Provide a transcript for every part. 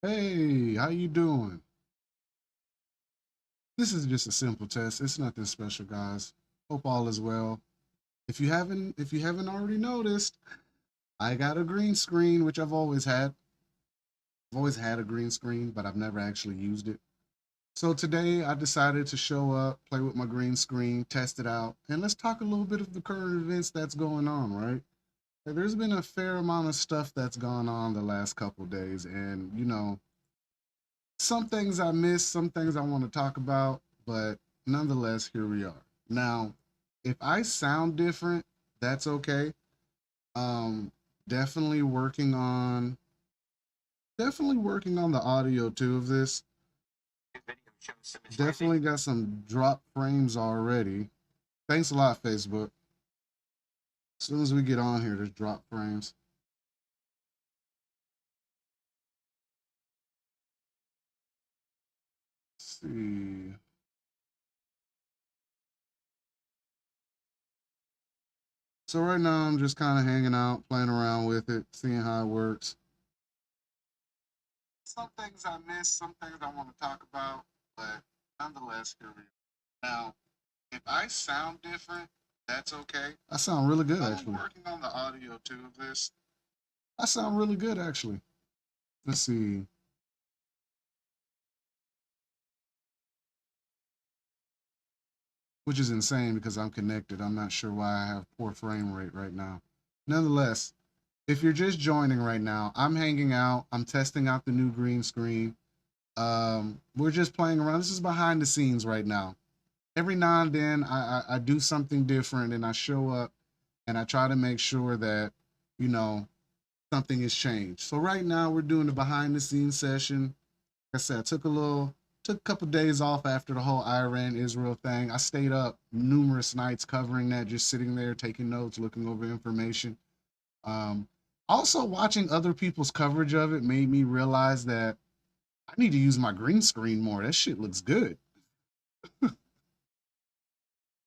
Hey, how you doing? This is just a simple test. It's nothing special, guys. Hope all is well. If you haven't already noticed, I got a green screen, which I've always had. I've always had a green screen, but I've never actually used it. So today I decided to show up, play with my green screen, test it out, and let's talk a little bit of the current events that's going on, right? There's been a fair amount of stuff that's gone on the last couple days, and some things I missed, some things I want to talk about, but nonetheless, here we are. Now, if I sound different, that's okay. Um, definitely working on definitely working on the audio too of this. Definitely got some drop frames already. Thanks a lot, Facebook. As soon as we get on here, there's drop frames. Let's see. So right now I'm just kind of hanging out, playing around with it, seeing how it works. Some things I missed, some things I want to talk about, but nonetheless, here we are. Now, if I sound different, that's okay. I sound really good, actually. I'm working on the audio too of this. I sound really good, actually. Let's see. Which is insane because I'm connected. I'm not sure why I have poor frame rate right now. Nonetheless, if you're just joining right now, I'm hanging out. I'm testing out the new green screen. We're just playing around. This is behind the scenes right now. Every now and then I do something different and I show up and I try to make sure that, you know, something has changed. So right now we're doing the behind the scenes session. Like I said, I took a couple of days off after the whole Iran Israel thing. I stayed up numerous nights covering that, just sitting there taking notes, looking over information. Um, Also watching other people's coverage of it made me realize that I need to use my green screen more. That shit looks good.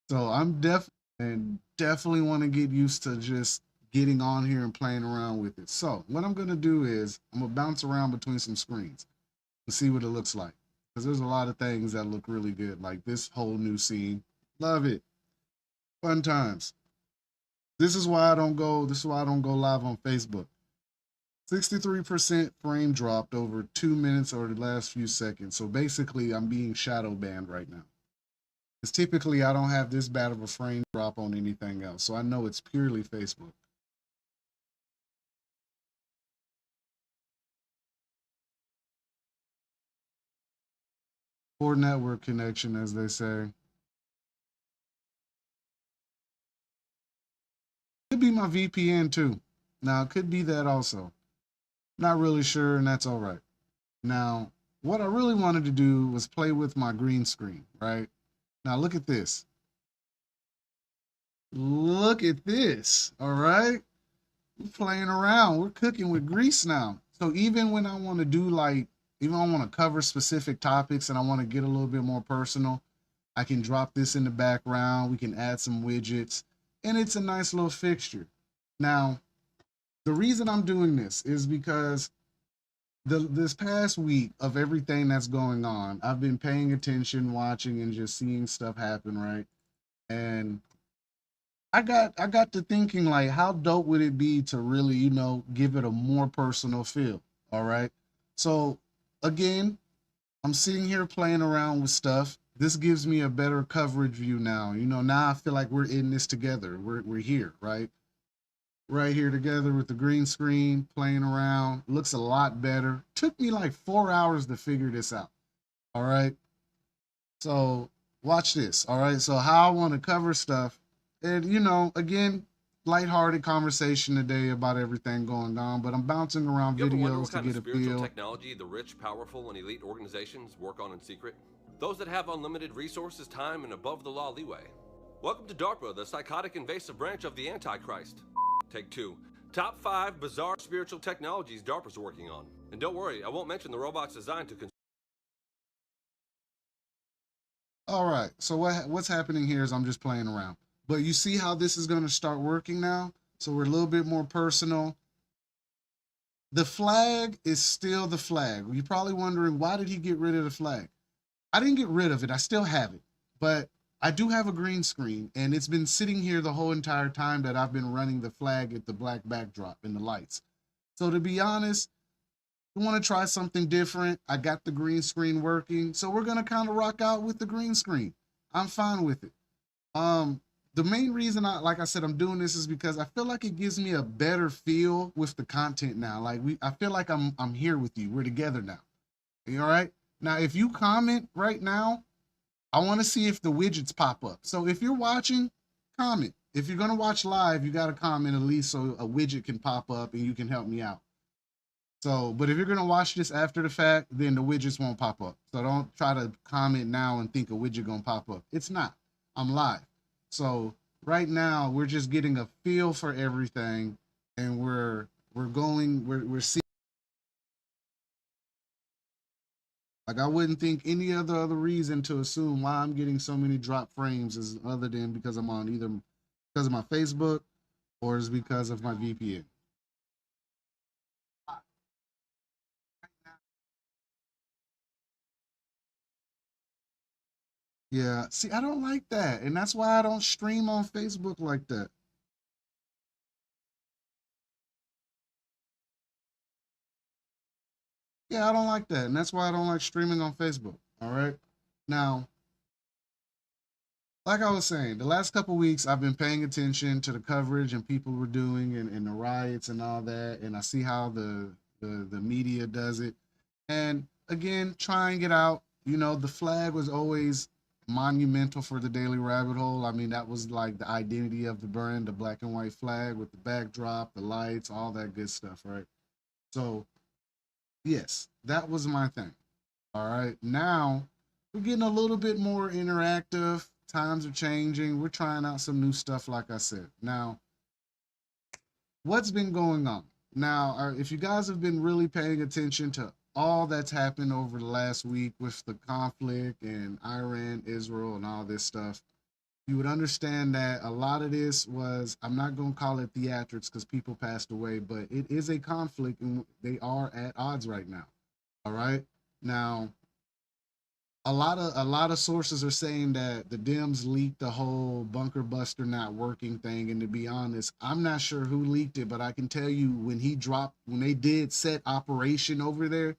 So I'm definitely want to get used to just getting on here and playing around with it. So what I'm gonna do is I'm gonna bounce around between some screens and see what it looks like. Because there's a lot of things that look really good, like this whole new scene. Love it. Fun times. This is why I don't go live on Facebook. 63% frame dropped over 2 minutes or the last few seconds. So basically I'm being shadow banned right now. Because typically I don't have this bad of a frame drop on anything else. So I know it's purely Facebook. Poor network connection, as they say. Could be my VPN too. Now, it could be that also. Not really sure, and that's all right. Now, what I really wanted to do was play with my green screen, right? Now, look at this. Look at this, all right? We're playing around. We're cooking with grease now. So even when I want to do even I want to cover specific topics and I want to get a little bit more personal, I can drop this in the background. We can add some widgets, and it's a nice little fixture. Now, the reason I'm doing this is because this past week of everything that's going on, I've been paying attention, watching, and just seeing stuff happen, right? And I got to thinking like, how dope would it be to really, give it a more personal feel? All right. So again, I'm sitting here playing around with stuff. This gives me a better coverage view now. Now I feel like we're in this together. We're here, right? Right here together with the green screen, playing around. Looks a lot better. Took me like 4 hours to figure this out. All right. So watch this. All right. So how I want to cover stuff. And again, lighthearted conversation today about everything going on, but I'm bouncing around You ever wonder videos what to kind of get a spiritual feel. technology the rich, powerful, and elite organizations work on in secret? Those that have unlimited resources, time, and above the law leeway. Welcome to DARPA, the psychotic invasive branch of the Antichrist. Take two. Top 5 bizarre spiritual technologies DARPA's working on. And don't worry, I won't mention the robots designed to All right. So what's happening here is I'm just playing around. But you see how this is going to start working now? So we're a little bit more personal. The flag is still the flag. You're probably wondering, why did he get rid of the flag? I didn't get rid of it. I still have it, but I do have a green screen, and it's been sitting here the whole entire time that I've been running the flag at the black backdrop and the lights. So to be honest, I want to try something different. I got the green screen working, so we're gonna kind of rock out with the green screen. I'm fine with it. Um, the main reason like I said, I'm doing this is because I feel like it gives me a better feel with the content now. I feel like I'm here with you. We're together now. You all right? Now, if you comment right now, I want to see if the widgets pop up. So if you're watching, comment. If you're gonna watch live, you got to comment at least so a widget can pop up and you can help me out. So, but if you're gonna watch this after the fact, then the widgets won't pop up. So don't try to comment now and think a widget gonna pop up. It's not. I'm live. So right now we're just getting a feel for everything, and we're seeing. Like I wouldn't think any other reason to assume why I'm getting so many drop frames is other than because I'm on either because of my Facebook or is because of my VPN. Yeah, see, I don't like that, and that's why I don't stream on Facebook like that. Yeah, I don't like that, and that's why I don't like streaming on Facebook. All right, now, like I was saying, the last couple weeks I've been paying attention to the coverage and people were doing and the riots and all that, and I see how the media does it. And again, trying it out. You know, the flag was always monumental for the Daily Rabbit Hole. I mean, that was like the identity of the brand, the black and white flag with the backdrop, the lights, all that good stuff, right? So, yes, that was my thing. All right. Now we're getting a little bit more interactive. Times are changing. We're trying out some new stuff, like I said. Now, what's been going on? Now, if you guys have been really paying attention to all that's happened over the last week with the conflict and Iran, Israel, and all this stuff, you would understand that a lot of this was, I'm not going to call it theatrics because people passed away, but it is a conflict and they are at odds right now. All right. Now, a lot of sources are saying that the Dems leaked the whole bunker buster not working thing. And to be honest, I'm not sure who leaked it, but I can tell you when they did set operation over there,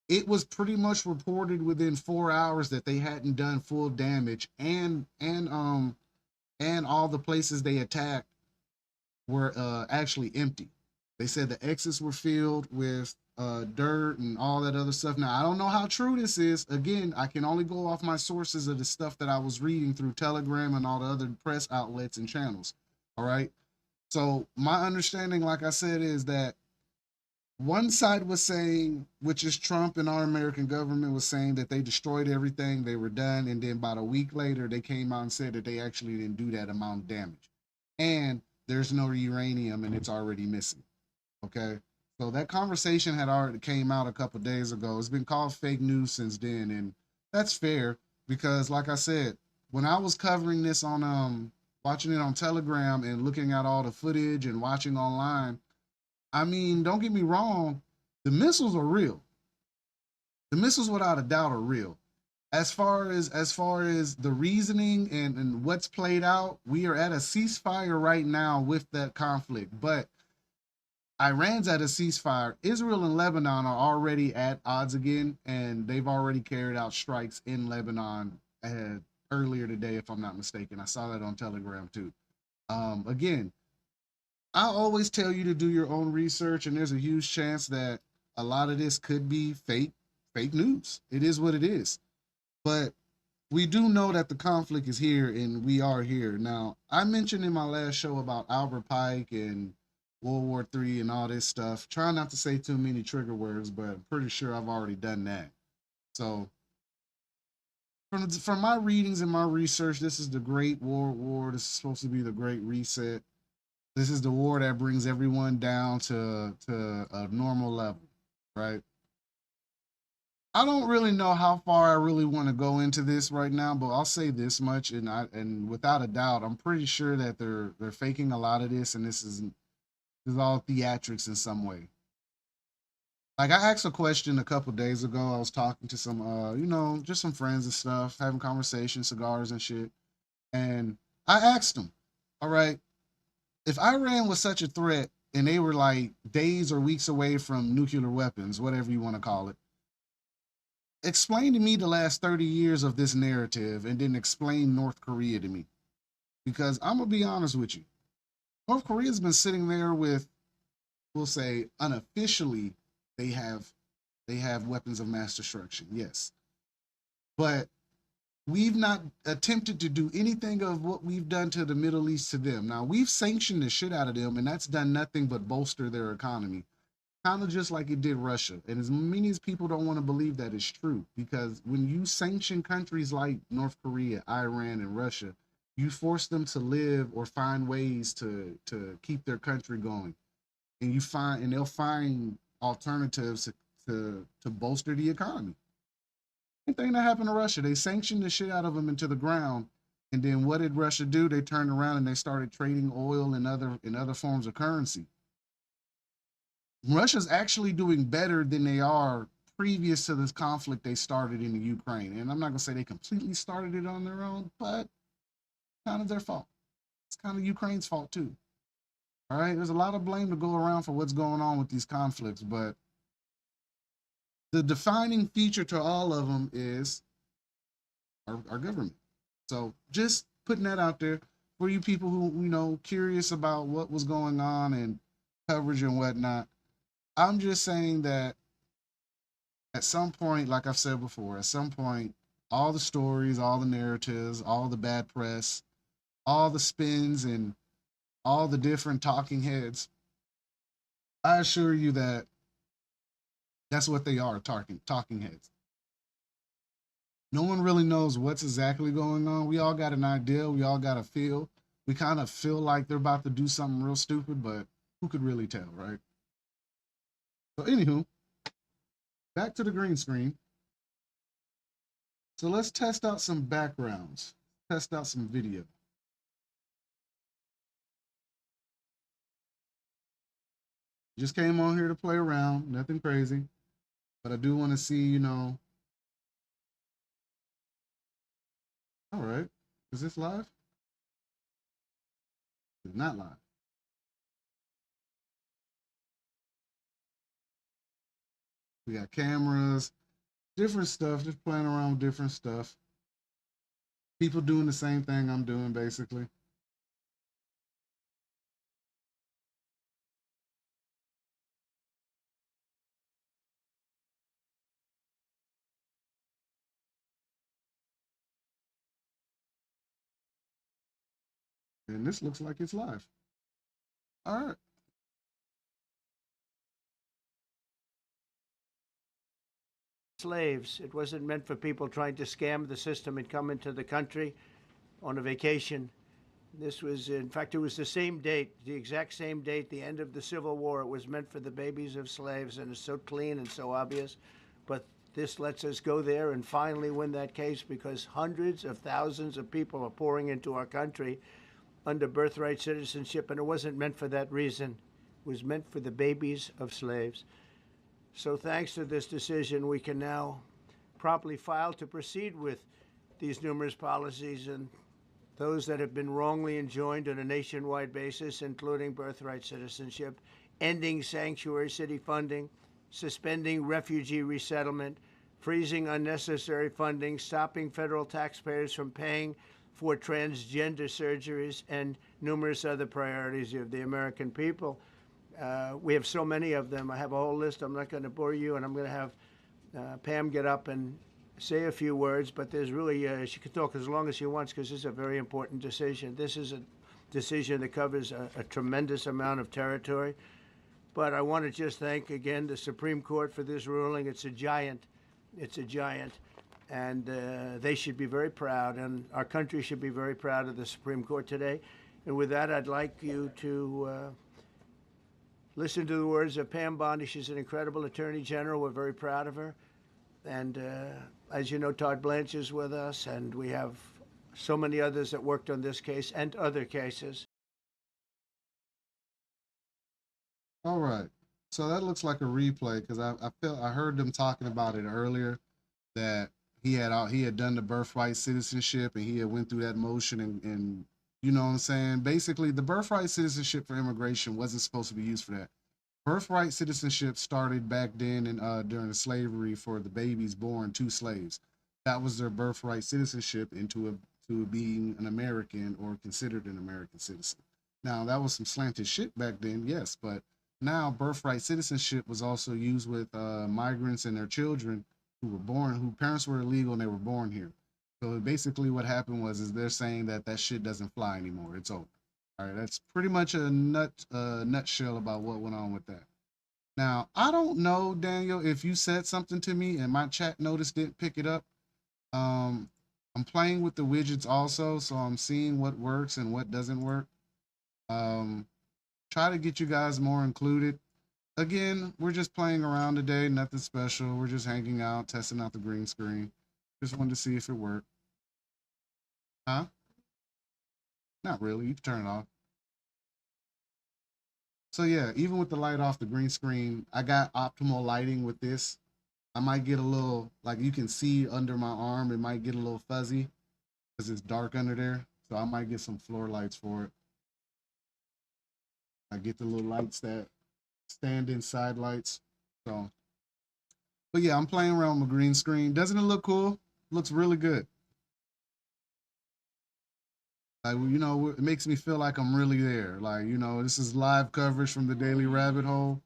it was pretty much reported within 4 hours that they hadn't done full damage, and all the places they attacked were actually empty. They said the exits were filled with dirt and all that other stuff. Now, I don't know how true this is. Again, I can only go off my sources of the stuff that I was reading through Telegram and all the other press outlets and channels. All right. So, my understanding, like I said, is that one side was saying, which is Trump and our American government was saying that they destroyed everything, they were done, and then about a week later, they came out and said that they actually didn't do that amount of damage, and there's no uranium and it's already missing. Okay, so that conversation had already came out a couple days ago. It's been called fake news since then, and that's fair because, like I said, when I was covering this on watching it on Telegram and looking at all the footage and watching online, I mean, don't get me wrong, the missiles are real. The missiles, without a doubt, are real. As far as the reasoning and what's played out, we are at a ceasefire right now with that conflict. But Iran's at a ceasefire. Israel and Lebanon are already at odds again, and they've already carried out strikes in Lebanon earlier today, if I'm not mistaken. I saw that on Telegram too. Again, I always tell you to do your own research, and there's a huge chance that a lot of this could be fake news. It is what it is. But we do know that the conflict is here and we are here. Now, I mentioned in my last show about Albert Pike and World War III and all this stuff. Try not to say too many trigger words, but I'm pretty sure I've already done that. So, from my readings and my research, this is the Great World War. This is supposed to be the Great Reset. This is the war that brings everyone down to a normal level, right? I don't really know how far I really want to go into this right now, but I'll say this much, and without a doubt, I'm pretty sure that they're faking a lot of this, and this is all theatrics in some way. Like I asked a question a couple days ago. I was talking to some, just some friends and stuff, having conversations, cigars and shit. And I asked them, all right, if Iran was such a threat and they were like days or weeks away from nuclear weapons, whatever you want to call it, explain to me the last 30 years of this narrative and then explain North Korea to me. Because I'm going to be honest with you. North Korea's been sitting there with, we'll say unofficially, they have they have weapons of mass destruction. Yes. But we've not attempted to do anything of what we've done to the Middle East to them. Now, we've sanctioned the shit out of them, and that's done nothing but bolster their economy. Kind of just like it did Russia. And as many as people don't want to believe that is true, because when you sanction countries like North Korea, Iran, and Russia, you force them to live or find ways to keep their country going. And they'll find alternatives to bolster the economy. Same thing that happened to Russia. They sanctioned the shit out of them into the ground. And then what did Russia do? They turned around and they started trading oil and other forms of currency. Russia's actually doing better than they are previous to this conflict they started in the Ukraine. And I'm not gonna say they completely started it on their own, but kind of their fault. It's kind of Ukraine's fault too. All right, there's a lot of blame to go around for what's going on with these conflicts, but the defining feature to all of them is our government. So just putting that out there for you people who curious about what was going on and coverage and whatnot. I'm just saying that at some point, like I've said before, at some point, all the stories, all the narratives, all the bad press, all the spins, and all the different talking heads, I assure you that that's what they are, talking heads. No one really knows what's exactly going on. We all got an idea. We all got a feel. We kind of feel like they're about to do something real stupid, but who could really tell, right? So, anywho, back to the green screen. So let's test out some backgrounds, test out some video. Just came on here to play around, nothing crazy, but I do want to see, all right, is this live? It's not live. We got cameras, different stuff, just playing around with different stuff. People doing the same thing I'm doing, basically. And this looks like it's live. All right. Slaves. It wasn't meant for people trying to scam the system and come into the country on a vacation. This was, in fact, it was the same date, the exact same date, the end of the Civil War. It was meant for the babies of slaves, and it's so clean and so obvious. But this lets us go there and finally win that case because hundreds of thousands of people are pouring into our country under birthright citizenship, and it wasn't meant for that reason. It was meant for the babies of slaves. So thanks to this decision, we can now promptly file to proceed with these numerous policies and those that have been wrongly enjoined on a nationwide basis, including birthright citizenship, ending sanctuary city funding, suspending refugee resettlement, freezing unnecessary funding, stopping federal taxpayers from paying for transgender surgeries, and numerous other priorities of the American people. We have so many of them. I have a whole list. I'm not going to bore you, and I'm going to have Pam get up and say a few words, but there's really, she can talk as long as she wants because this is a very important decision. This is a decision that covers a tremendous amount of territory. But I want to just thank again the Supreme Court for this ruling. It's a giant. It's a giant. And they should be very proud, and our country should be very proud of the Supreme Court today. And with that, I'd like you to listen to the words of Pam Bondi. She's an incredible Attorney General. We're very proud of her. And as you know, Todd Blanche is with us, and we have so many others that worked on this case and other cases. All right. So that looks like a replay because I heard them talking about it earlier that he had done the birthright citizenship and he had went through that motion and you know what I'm saying. Basically, the birthright citizenship for immigration wasn't supposed to be used for that. Birthright citizenship started back then in during slavery for the babies born to slaves. That was their birthright citizenship into a to being an American or considered an American citizen. Now that was some slanted shit back then, yes, but now birthright citizenship was also used with migrants and their children who were born, who parents were illegal and they were born here. So basically, what happened was is they're saying that that shit doesn't fly anymore. It's over. All right, that's pretty much a nutshell about what went on with that. Now, I don't know, Daniel, if you said something to me and my chat notice didn't pick it up. Um, I'm playing with the widgets also, so I'm seeing what works and what doesn't work. Um, Try to get you guys more included. Again, we're just playing around today, nothing special. We're just hanging out, testing out the green screen. Just wanted to see if it worked. Huh? Not really. You can turn it off. So yeah, even with the light off the green screen, I got optimal lighting with this. I might get a little, like you can see under my arm, it might get a little fuzzy because it's dark under there. So I might get some floor lights for it. I get the little lights that stand inside lights. So, but yeah, I'm playing around with my green screen. Doesn't it look cool? Looks really good. Like, you know, it makes me feel like I'm really there. Like, you know, this is live coverage from the Daily Rabbit Hole.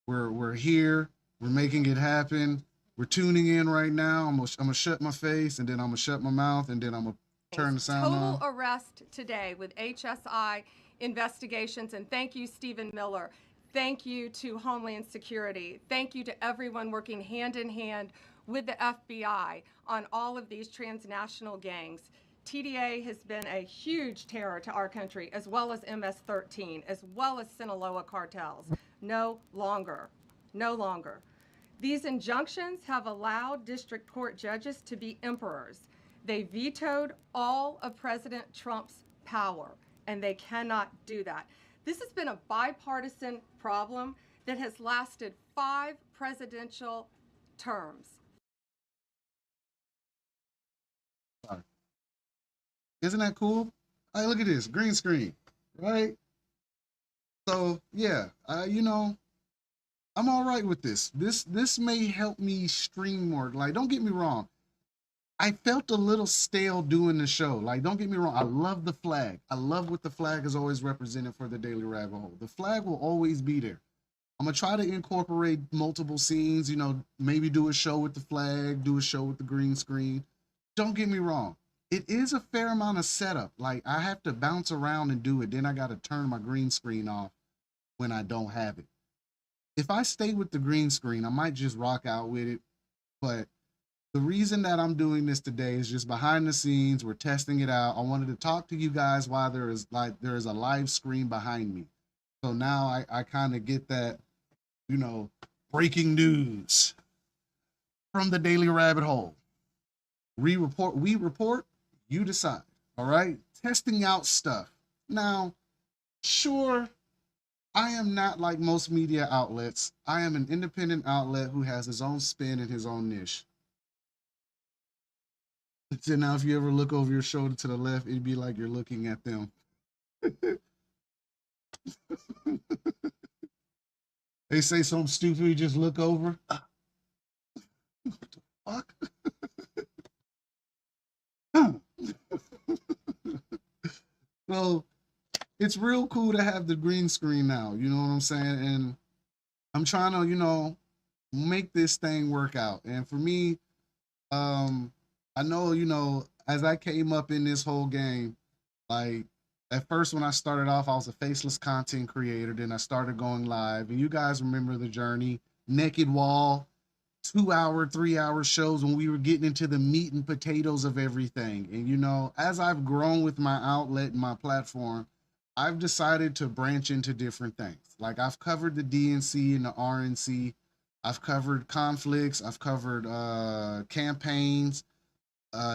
We're here. We're making it happen. We're tuning in right now. I'm gonna shut my face and then I'm gonna shut my mouth and then I'm gonna turn the sound Total on. arrest today with HSI investigations. And thank you, Stephen Miller. Thank you to Homeland Security. Thank you to everyone working hand in hand with the FBI on all of these transnational gangs. TDA has been a huge terror to our country, as well as MS-13, as well as Sinaloa cartels. No longer. No longer. These injunctions have allowed district court judges to be emperors. They vetoed all of President Trump's power, and they cannot do that. This has been a bipartisan problem that has lasted 5 presidential terms. Sorry. Isn't that cool? Hey, look at this green screen, right? So yeah, you know, I'm all right with this. This may help me stream more. Like, don't get me wrong. I felt a little stale doing the show. Like, don't get me wrong. I love the flag. I love what the flag is always represented for the Daily Rabbit Hole. The flag will always be there. I'm gonna try to incorporate multiple scenes. You know, maybe do a show with the flag, do a show with the green screen. Don't get me wrong. It is a fair amount of setup. Like, I have to bounce around and do it. Then I got to turn my green screen off when I don't have it. If I stay with the green screen, I might just rock out with it. But the reason that I'm doing this today is just behind the scenes. We're testing it out. I wanted to talk to you guys while there is a live screen behind me. So now I kind of get that, you know, breaking news from the Daily Rabbit Hole. We report, you decide. All right? Testing out stuff. Now, sure, I am not like most media outlets. I am an independent outlet who has his own spin and his own niche. So now, if you ever look over your shoulder to the left, it'd be like you're looking at them. They say something stupid, you just look over. What the fuck? So it's real cool to have the green screen now. You know what I'm saying? And I'm trying to, you know, make this thing work out. And for me, I know, you know, as I came up in this whole game, like at first when I started off, I was a faceless content creator. Then I started going live, and you guys remember the journey. Naked Wall, 2 hour, 3 hour shows when we were getting into the meat and potatoes of everything. And you know, as I've grown with my outlet and my platform, I've decided to branch into different things. Like I've covered the DNC and the RNC. I've covered conflicts. I've covered campaigns,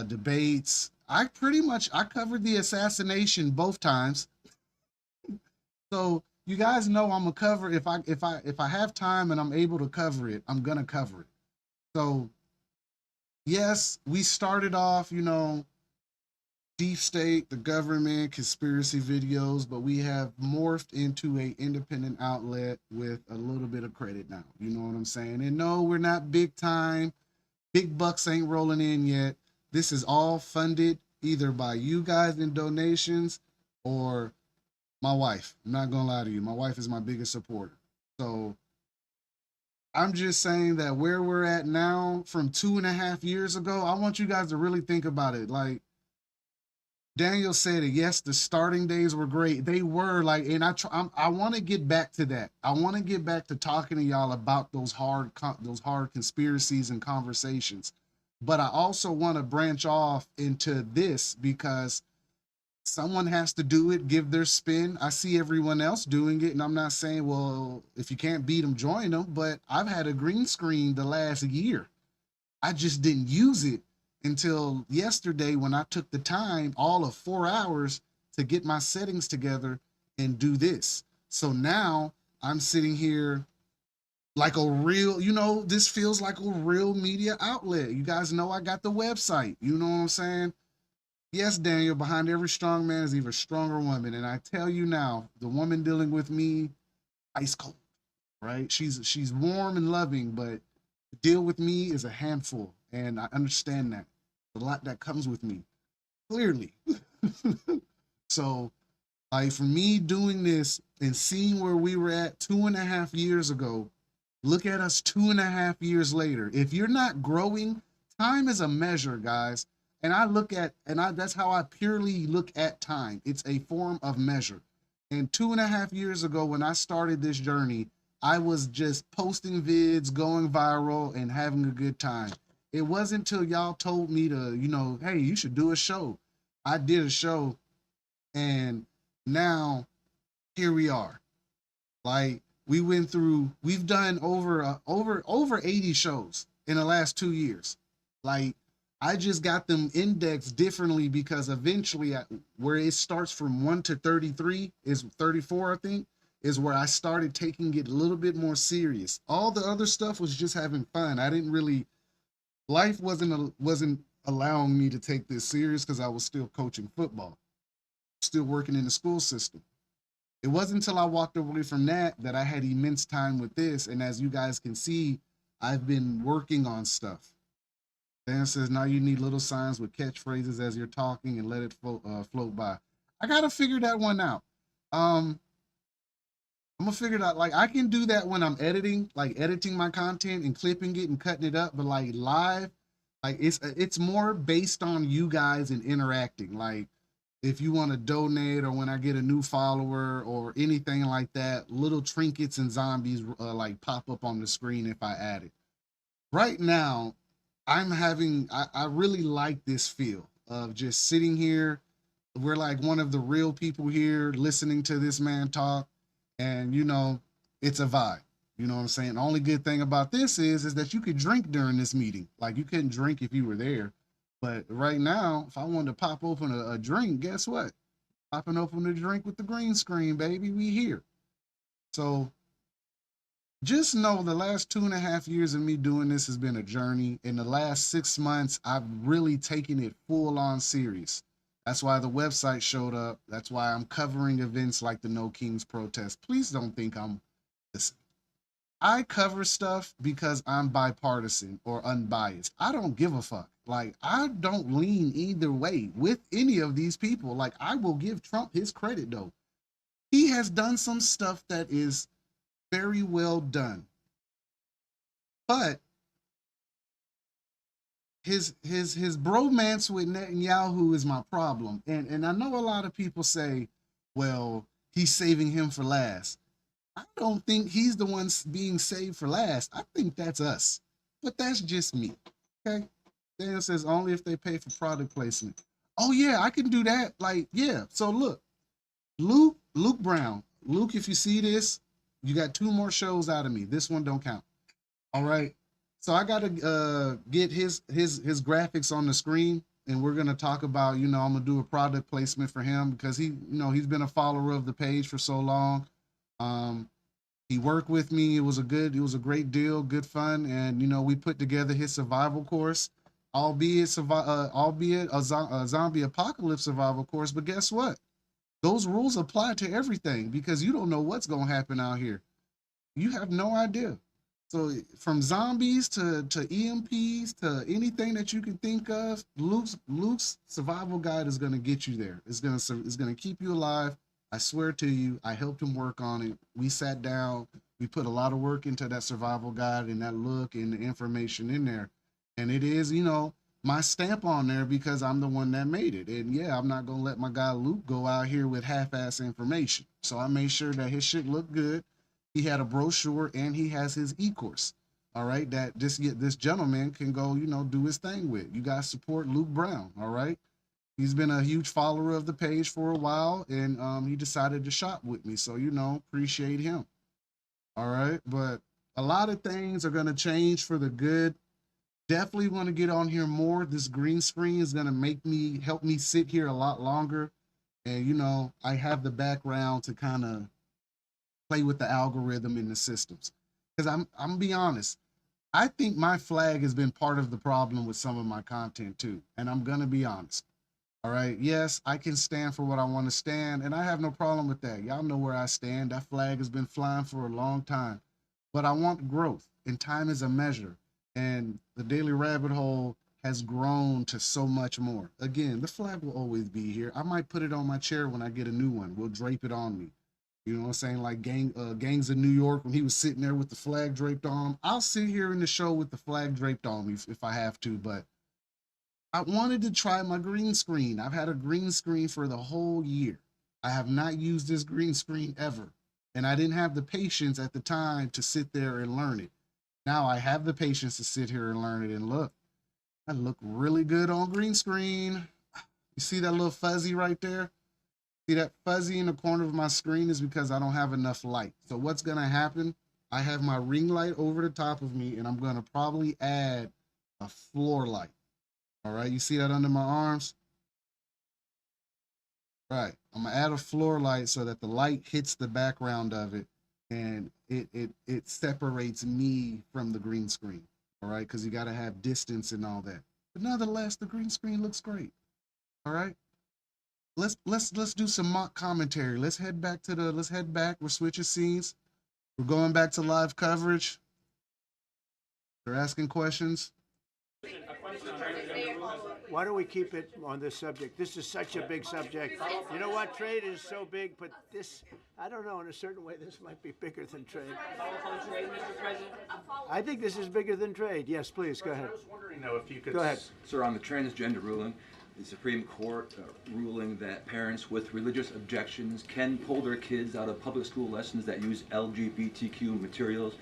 debates. I covered the assassination both times. So you guys know I'm gonna cover if I have time and I'm able to cover it, I'm gonna cover it. So yes, we started off, deep state, the government, conspiracy videos, but we have morphed into a independent outlet with a little bit of credit now. You know what I'm saying? And no, we're not big time. Big bucks ain't rolling in yet. This is all funded either by you guys in donations or my wife. I'm not gonna lie to you. My wife is my biggest supporter. So I'm just saying that where we're at now from 2.5 years ago, I want you guys to really think about it. Like Daniel said it. Yes, the starting days were great. They were like, and I want to get back to that. I want to get back to talking to y'all about those hard conspiracies and conversations. But I also want to branch off into this because someone has to do it, give their spin. I see everyone else doing it, and I'm not saying, well, if you can't beat them, join them. But I've had a green screen the last year. I just didn't use it until yesterday when I took the time, all of 4 hours, to get my settings together and do this. So now I'm sitting here like a real, this feels like a real media outlet. You guys know I got the website. You know what I'm saying? Yes, Daniel, behind every strong man is either strong or woman. And I tell you now, the woman dealing with me, ice cold, right? She's warm and loving, but to deal with me is a handful. And I understand that. A lot that comes with me, clearly. So, like, for me doing this and seeing where we were at 2.5 years ago, look at us 2.5 years later. If you're not growing, time is a measure, guys. And that's how I purely look at time. It's a form of measure. And 2.5 years ago, when I started this journey, I was just posting vids, going viral, and having a good time. It wasn't until y'all told me to, hey, you should do a show. I did a show, and now here we are. Like, we've done over 80 shows in the last 2 years. Like, I just got them indexed differently because eventually where it starts from 1 to 33 is 34, I think, is where I started taking it a little bit more serious. All the other stuff was just having fun. I didn't really, life wasn't allowing me to take this serious because I was still coaching football, still working in the school system. It wasn't until I walked away from that I had immense time with this. And as you guys can see, I've been working on stuff. Dan says, now you need little signs with catchphrases as you're talking and let it float by. I got to figure that one out. I'm going to figure it out. Like, I can do that when I'm editing, like editing my content and clipping it and cutting it up. But like live, like it's more based on you guys and interacting. Like, if you want to donate or when I get a new follower or anything like that, little trinkets and zombies like pop up on the screen if I add it. Right now, I really like this feel of just sitting here. We're like one of the real people here listening to this man talk, and it's a vibe. You know what I'm saying? The only good thing about this is that you could drink during this meeting. Like, you couldn't drink if you were there. But right now, if I wanted to pop open a drink, guess what? Popping open a drink with the green screen, baby. We here. So just know the last 2.5 years of me doing this has been a journey. In the last 6 months, I've really taken it full on serious. That's why the website showed up. That's why I'm covering events like the No Kings protest. Please don't think listen, I cover stuff because I'm bipartisan or unbiased. I don't give a fuck. Like, I don't lean either way with any of these people. Like, I will give Trump his credit, though. He has done some stuff that is very well done. But his bromance with Netanyahu is my problem. And I know a lot of people say, well, he's saving him for last. I don't think he's the one being saved for last. I think that's us. But that's just me. Okay? Dan says only if they pay for product placement. Oh yeah, I can do that. Like, yeah. So look, Luke Brown. Luke, if you see this, you got 2 more shows out of me. This one don't count. All right. So I gotta get his graphics on the screen, and we're gonna talk about, I'm gonna do a product placement for him because he's been a follower of the page for so long. He worked with me. It was a great deal, good fun, and we put together his survival course, albeit a zombie apocalypse survival course. But guess what? Those rules apply to everything because you don't know what's gonna happen out here. You have no idea. So from zombies to EMPs to anything that you can think of, Luke's survival guide is gonna get you there. It's gonna keep you alive. I swear to you, I helped him work on it. We sat down, we put a lot of work into that survival guide and that look and the information in there. And it is, my stamp on there because I'm the one that made it. And yeah, I'm not gonna let my guy Luke go out here with half-ass information. So I made sure that his shit looked good. He had a brochure and he has his e-course. All right, that this gentleman can go, do his thing with. You guys support Luke Brown, all right? He's been a huge follower of the page for a while, and he decided to shop with me. So, appreciate him. All right, but a lot of things are gonna change for the good. Definitely want to get on here more. This green screen is gonna help me sit here a lot longer, and I have the background to kind of play with the algorithm in the systems. Because I'm gonna be honest, I think my flag has been part of the problem with some of my content too, and I'm gonna be honest. All right. Yes, I can stand for what I want to stand, and I have no problem with that. Y'all know where I stand. That flag has been flying for a long time. But I want growth, and time is a measure. And the Daily Rabbit Hole has grown to so much more. Again, the flag will always be here. I might put it on my chair when I get a new one. We'll drape it on me. You know what I'm saying? Like Gangs of New York, when he was sitting there with the flag draped on him. I'll sit here in the show with the flag draped on me if I have to, but I wanted to try my green screen. I've had a green screen for the whole year. I have not used this green screen ever. And I didn't have the patience at the time to sit there and learn it. Now I have the patience to sit here and learn it. And look, I look really good on green screen. You see that little fuzzy right there? See that fuzzy in the corner of my screen is because I don't have enough light. So what's going to happen? I have my ring light over the top of me, and I'm going to probably add a floor light. All right, you see that under my arms? Right, I'm gonna add a floor light so that the light hits the background of it and it separates me from the green screen. All right, because you gotta have distance and all that. But nonetheless, the green screen looks great. All right. Let's do some mock commentary. Let's head back. We're switching scenes. We're going back to live coverage. They're asking questions. Why don't we keep it on this subject? This is such a big subject. You know what? Trade is so big, but this, I don't know, in a certain way, this might be bigger than trade. I think this is bigger than trade. Yes, please, go ahead. I was wondering, though, if you could... Go ahead. Sir, on the transgender ruling, the Supreme Court ruling that parents with religious objections can pull their kids out of public school lessons that use LGBTQ materials.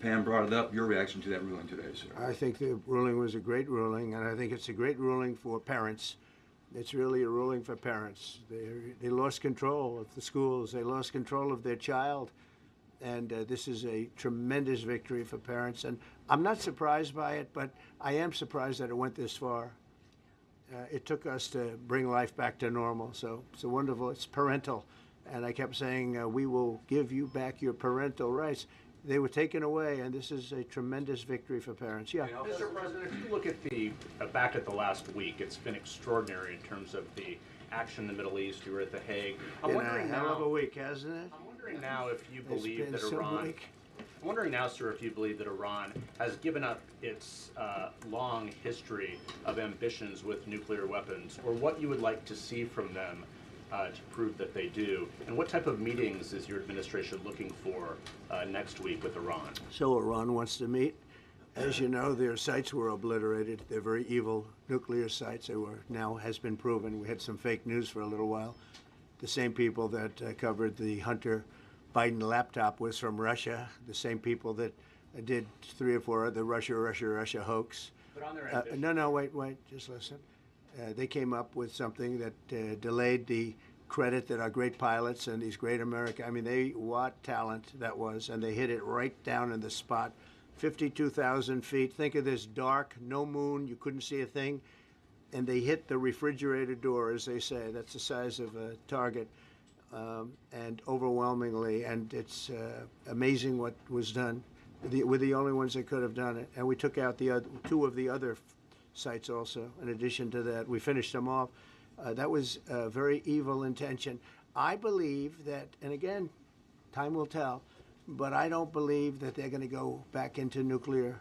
Pam brought it up. Your reaction to that ruling today, sir? I think the ruling was a great ruling, and I think it's a great ruling for parents. It's really a ruling for parents. They lost control of the schools. They lost control of their child, and this is a tremendous victory for parents. And I'm not surprised by it, but I am surprised that it went this far. It took us to bring life back to normal, so it's wonderful. It's parental, and I kept saying, we will give you back your parental rights. They were taken away, and this is a tremendous victory for parents. Yeah. Mr. President, if you look at the back at the last week, it's been extraordinary in terms of the action in the Middle East. You were at The Hague. I'm wondering now, hell of a week, hasn't it? I'm wondering now if you believe that so Iran. weak. I'm wondering now, sir, if you believe that Iran has given up its long history of ambitions with nuclear weapons, or what you would like to see from them to prove that they do, and what type of meetings is your administration looking for next week with Iran? So Iran wants to meet. As you know, their sites were obliterated. They're very evil nuclear sites. They were, now has been proven. We had some fake news for a little while. The same people that covered the Hunter Biden laptop was from Russia. The same people that did 3 or 4 of the Russia hoax. But on their ambition. No, wait, just listen. They came up with something that delayed the credit that our great pilots and these great what talent that was, and they hit it right down in the spot. 52,000 feet. Think of this dark, no moon, you couldn't see a thing, and they hit the refrigerator door, as they say. That's the size of a target and overwhelmingly, and it's amazing what was done. We're the only ones that could have done it, and we took out the two of the other sites also. In addition to that, we finished them off. That was a very evil intention. I believe that, and again, time will tell, but I don't believe that they're going to go back into nuclear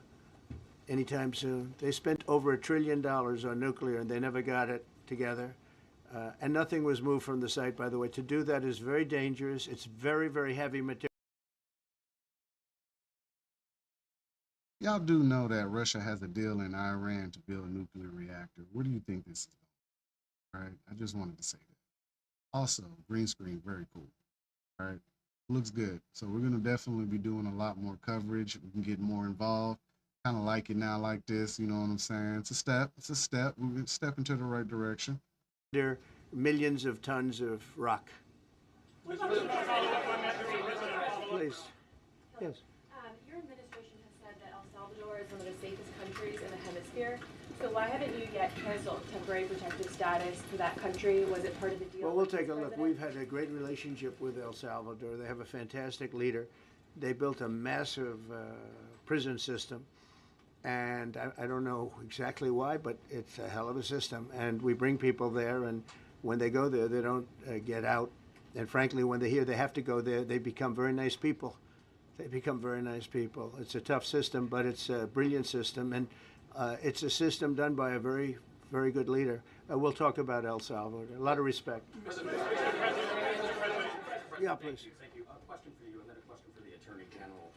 anytime soon. They spent over $1 trillion on nuclear, and they never got it together. And nothing was moved from the site, by the way. To do that is very dangerous. It's very, very heavy material. Y'all do know that Russia has a deal in Iran to build a nuclear reactor. Where do you think this is going? All right, I just wanted to say that. Also, green screen, very cool. All right, looks good. So we're gonna definitely be doing a lot more coverage. We can get more involved. Kind of like it now, like this. You know what I'm saying? It's a step. It's a step. We're stepping to the right direction. There are millions of tons of rock. Please. Yes. Your administration has said that El Salvador is one of the safest countries in the hemisphere. So why haven't you yet canceled temporary protective status for that country? Was it part of the deal? Well, we'll take a look. We've had a great relationship with El Salvador. They have a fantastic leader. They built a massive prison system. And I don't know exactly why, but it's a hell of a system. And we bring people there, and when they go there, they don't get out. And frankly, when they hear they have to go there, they become very nice people. They become very nice people. It's a tough system, but it's a brilliant system. And it's a system done by a very, very good leader. We'll talk about El Salvador. A lot of respect. Yeah, please. Thank you. A question for you and then a question for the Attorney General.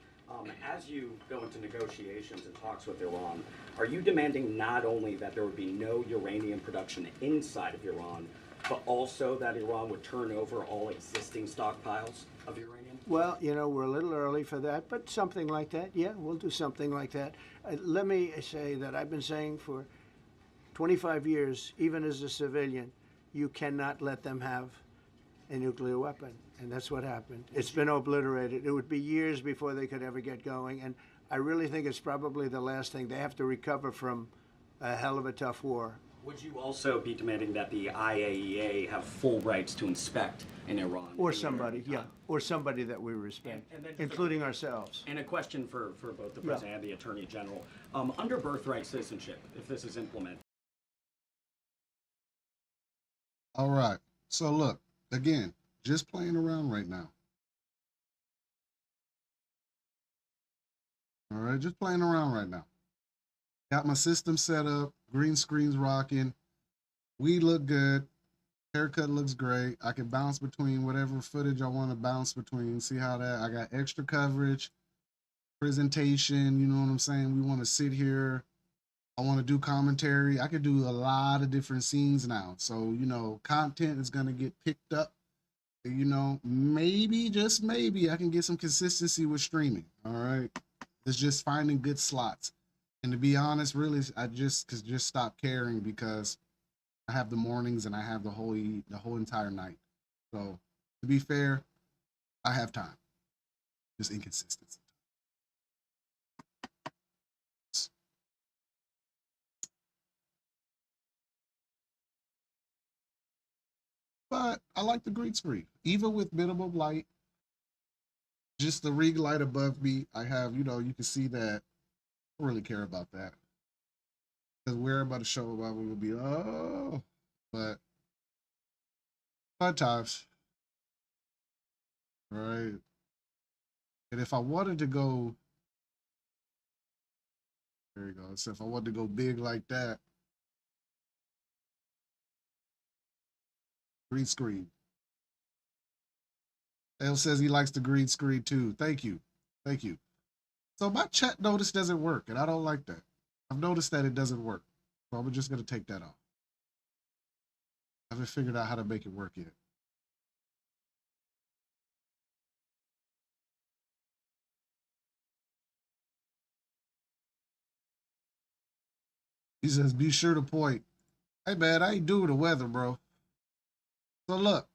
As you go into negotiations and talks with Iran, are you demanding not only that there would be no uranium production inside of Iran, but also that Iran would turn over all existing stockpiles of uranium? Well, you know, we're a little early for that, but something like that, yeah, we'll do something like that. Let me say that I've been saying for 25 years, even as a civilian, you cannot let them have a nuclear weapon. And that's what happened. It's been obliterated. It would be years before they could ever get going. And I really think it's probably the last thing. They have to recover from a hell of a tough war. Would you also be demanding that the IAEA have full rights to inspect in Iran? Or somebody, yeah, or somebody that we respect, And then including ourselves. And a question for both the President and the Attorney General. Under birthright citizenship, if this is implemented. All right. So look, again, just playing around right now. All right, just playing around right now. Got my system set up, green screen's rocking. We look good. Haircut looks great. I can bounce between whatever footage I want to bounce between. See how that, I got extra coverage, presentation, you know what I'm saying? We want to sit here. I want to do commentary. I could do a lot of different scenes now. So, you know, content is going to get picked up. You know, maybe, just maybe, I can get some consistency with streaming. All right. It's just finding good slots. And to be honest, really, I just stopped caring because I have the mornings and I have the whole entire night. So to be fair, I have time. Just inconsistency. But I like the green screen, even with minimal light. Just the ring light above me, I have, you know, you can see that. I don't really care about that. Because we're about to show about we will be, oh, but sometimes, right? And if I wanted to go, there you go. So if I wanted to go big like that, green screen. L says he likes the green screen too. Thank you. Thank you. So my chat notice doesn't work, and I don't like that. I've noticed that it doesn't work. So I'm just going to take that off. I haven't figured out how to make it work yet. He says, be sure to point. Hey, man, I ain't doing the weather, bro. So look,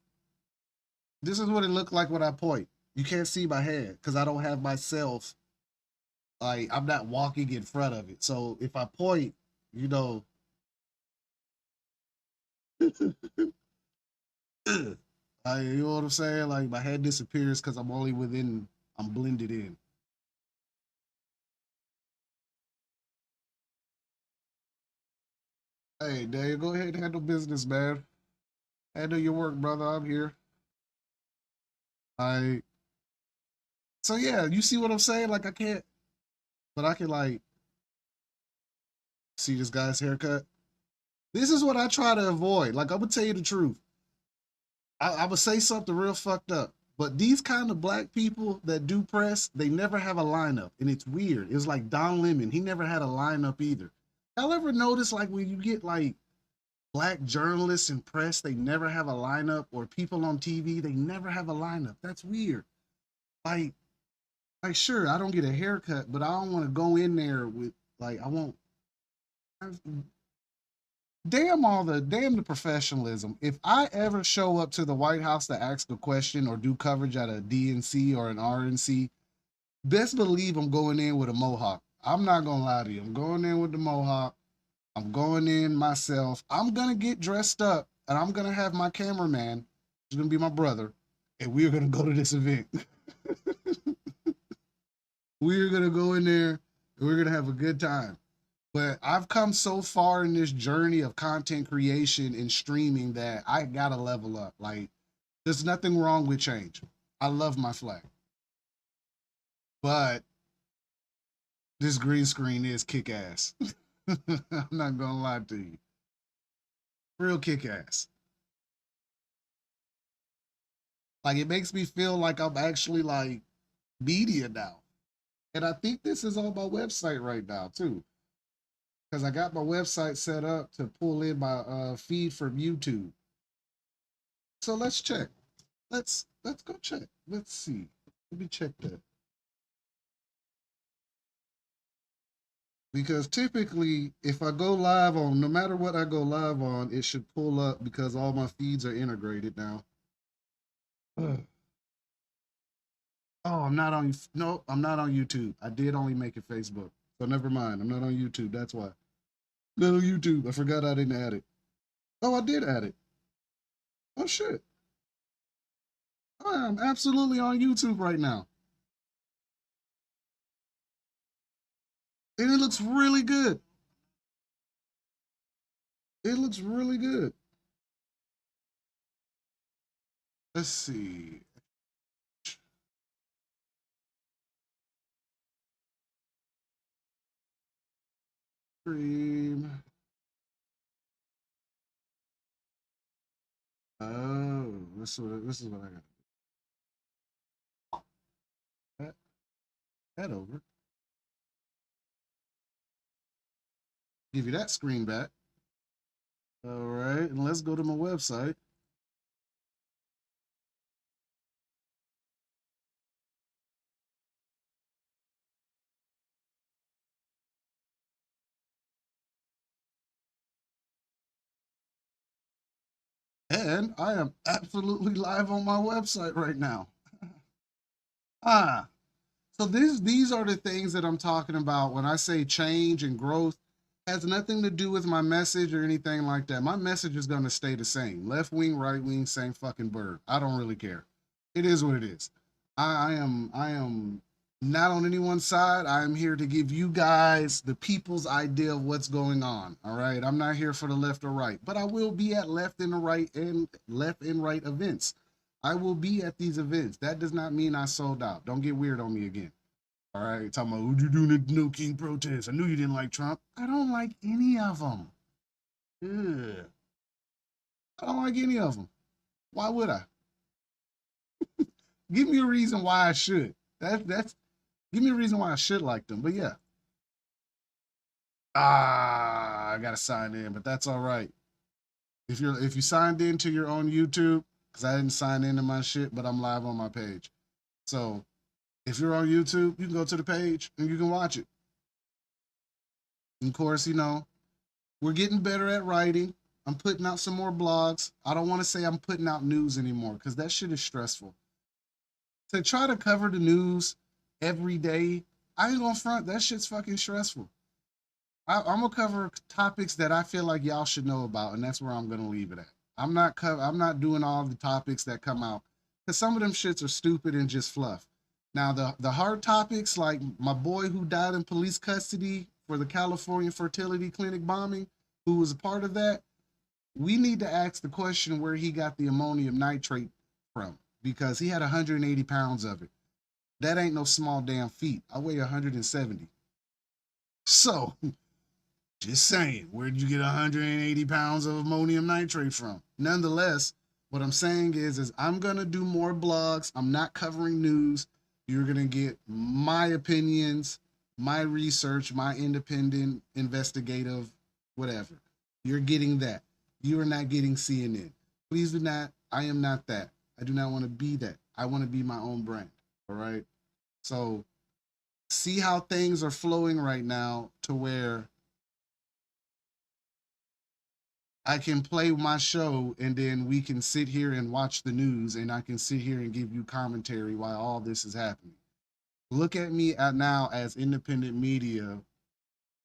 this is what it looked like when I point. You can't see my hand because I don't have myself. Like, I'm not walking in front of it. So if I point, you know, You know what I'm saying? Like my head disappears because I'm blended in. Hey, Dave, go ahead and handle business, man. Handle your work, brother. I'm here. I so yeah, you see what I'm saying? Like I can't, but I can like see this guy's haircut. This is what I try to avoid. Like I'm gonna tell you the truth. I would say something real fucked up. But these kind of black people that do press, they never have a lineup. And it's weird. It's like Don Lemon. He never had a lineup either. Y'all ever notice like when you get like black journalists in press, they never have a lineup, or people on TV, they never have a lineup. That's weird. Like, like sure, I don't get a haircut, but I don't want to go in there with like I won't damn the professionalism. If I ever show up to the White House to ask a question or do coverage at a DNC or an RNC, best believe I'm going in with a mohawk. I'm not gonna lie to you. I'm going in with the mohawk. I'm going in myself. I'm gonna get dressed up and I'm gonna have my cameraman, who's gonna be my brother, and we're gonna go to this event. We're gonna go in there and we're gonna have a good time. But I've come so far in this journey of content creation and streaming that I gotta level up. Like, there's nothing wrong with change. I love my flag. But this green screen is kick ass. I'm not gonna lie to you. Real kick ass. Like, it makes me feel like I'm actually like media now. And I think this is on my website right now, too. Because I got my website set up to pull in my feed from YouTube. So let's check. Let's go check. Let's see. Let me check that. Because typically, if I go live on, no matter what I go live on, it should pull up because all my feeds are integrated now. Ugh. Oh, I'm not on. No, I'm not on YouTube. I did only make it Facebook, so never mind. I'm not on YouTube. That's why. Not on YouTube. I forgot I didn't add it. Oh, I did add it. Oh shit. I'm absolutely on YouTube right now. And it looks really good. It looks really good. Let's see. Stream. Oh, this is what I got. That, that over. Give you that screen back. All right, and let's go to my website. And I am absolutely live on my website right now. Ah, so these are the things that I'm talking about when I say change and growth. Has nothing to do with my message or anything like that. My message is going to stay the same. Left wing, right wing, same fucking bird. I don't really care. It is what it is. I am not on anyone's side. I am here to give you guys the people's idea of what's going on. All right. I'm not here for the left or right, but I will be at left and right events. I will be at these events. That does not mean I sold out. Don't get weird on me again. All right, talking about what you doing at No King protest. I knew you didn't like Trump. I don't like any of them. Ugh. I don't like any of them. Why would I? Give me a reason why I should. That's give me a reason why I should like them. But yeah. I gotta sign in, but that's all right. If you signed into your own YouTube, because I didn't sign into my shit, but I'm live on my page. So if you're on YouTube, you can go to the page and you can watch it. And of course, we're getting better at writing. I'm putting out some more blogs. I don't want to say I'm putting out news anymore because that shit is stressful. To try to cover the news every day, I ain't gonna front. That shit's fucking stressful. I'm gonna cover topics that I feel like y'all should know about, and that's where I'm gonna leave it at. I'm not doing all the topics that come out because some of them shits are stupid and just fluff. Now the hard topics like my boy who died in police custody for the California fertility clinic bombing, who was a part of that, we need to ask the question where he got the ammonium nitrate from because he had 180 pounds of it. That ain't no small damn feat. I weigh 170. So, just saying, where'd you get 180 pounds of ammonium nitrate from? Nonetheless, what I'm saying is I'm gonna do more blogs. I'm not covering news. You're gonna get my opinions, my research, my independent, investigative, whatever. You're getting that. You are not getting CNN. Please do not. I am not that. I do not want to be that. I want to be my own brand. All right. So see how things are flowing right now to where I can play my show and then we can sit here and watch the news and I can sit here and give you commentary while all this is happening. Look at me now as independent media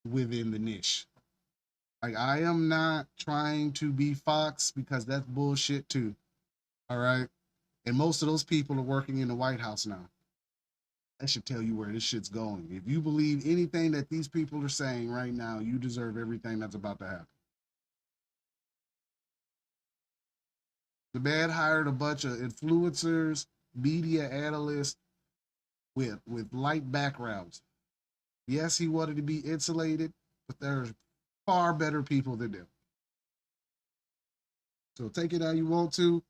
within the niche. Like I am not trying to be Fox because that's bullshit too. All right. And most of those people are working in the White House now. That should tell you where this shit's going. If you believe anything that these people are saying right now, you deserve everything that's about to happen. The man hired a bunch of influencers, media analysts with light backgrounds. Yes, he wanted to be insulated, but there's far better people than them. So take it how you want to.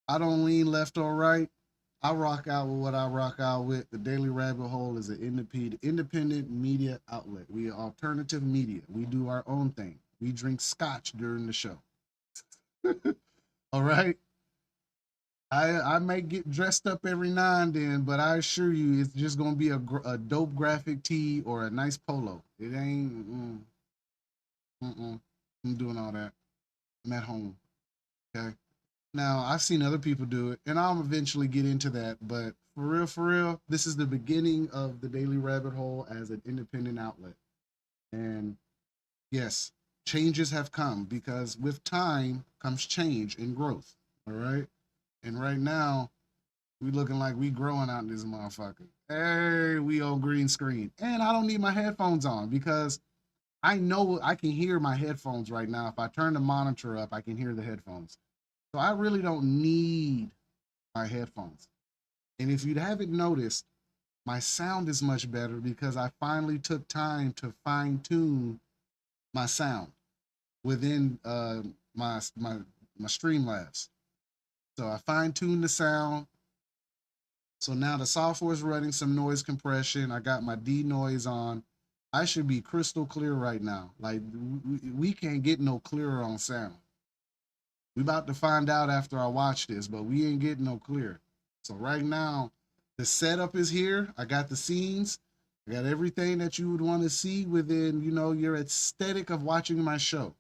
I don't lean left or right. I rock out with what I rock out with. The Daily Rabbit Hole is an independent media outlet. We are alternative media. We do our own thing. We drink scotch during the show. All right. I may get dressed up every now and then, but I assure you, it's just gonna be a dope graphic tee or a nice polo. It ain't. I'm doing all that. I'm at home. Okay. Now I've seen other people do it, and I'll eventually get into that. But for real, this is the beginning of the Daily Rabbit Hole as an independent outlet. And yes, changes have come because with time comes change and growth. All right. And right now, we looking like we growing out in this motherfucker. Hey, we on green screen. And I don't need my headphones on because I know I can hear my headphones right now. If I turn the monitor up, I can hear the headphones. So I really don't need my headphones. And if you haven't noticed, my sound is much better because I finally took time to fine tune my sound within my Streamlabs. So I fine tuned the sound. So now the software is running some noise compression. I got my denoise on. I should be crystal clear right now. Like we can't get no clearer on sound. We about to find out after I watch this, but we ain't getting no clear. So right now, the setup is here. I got the scenes. I got everything that you would want to see within, your aesthetic of watching my show.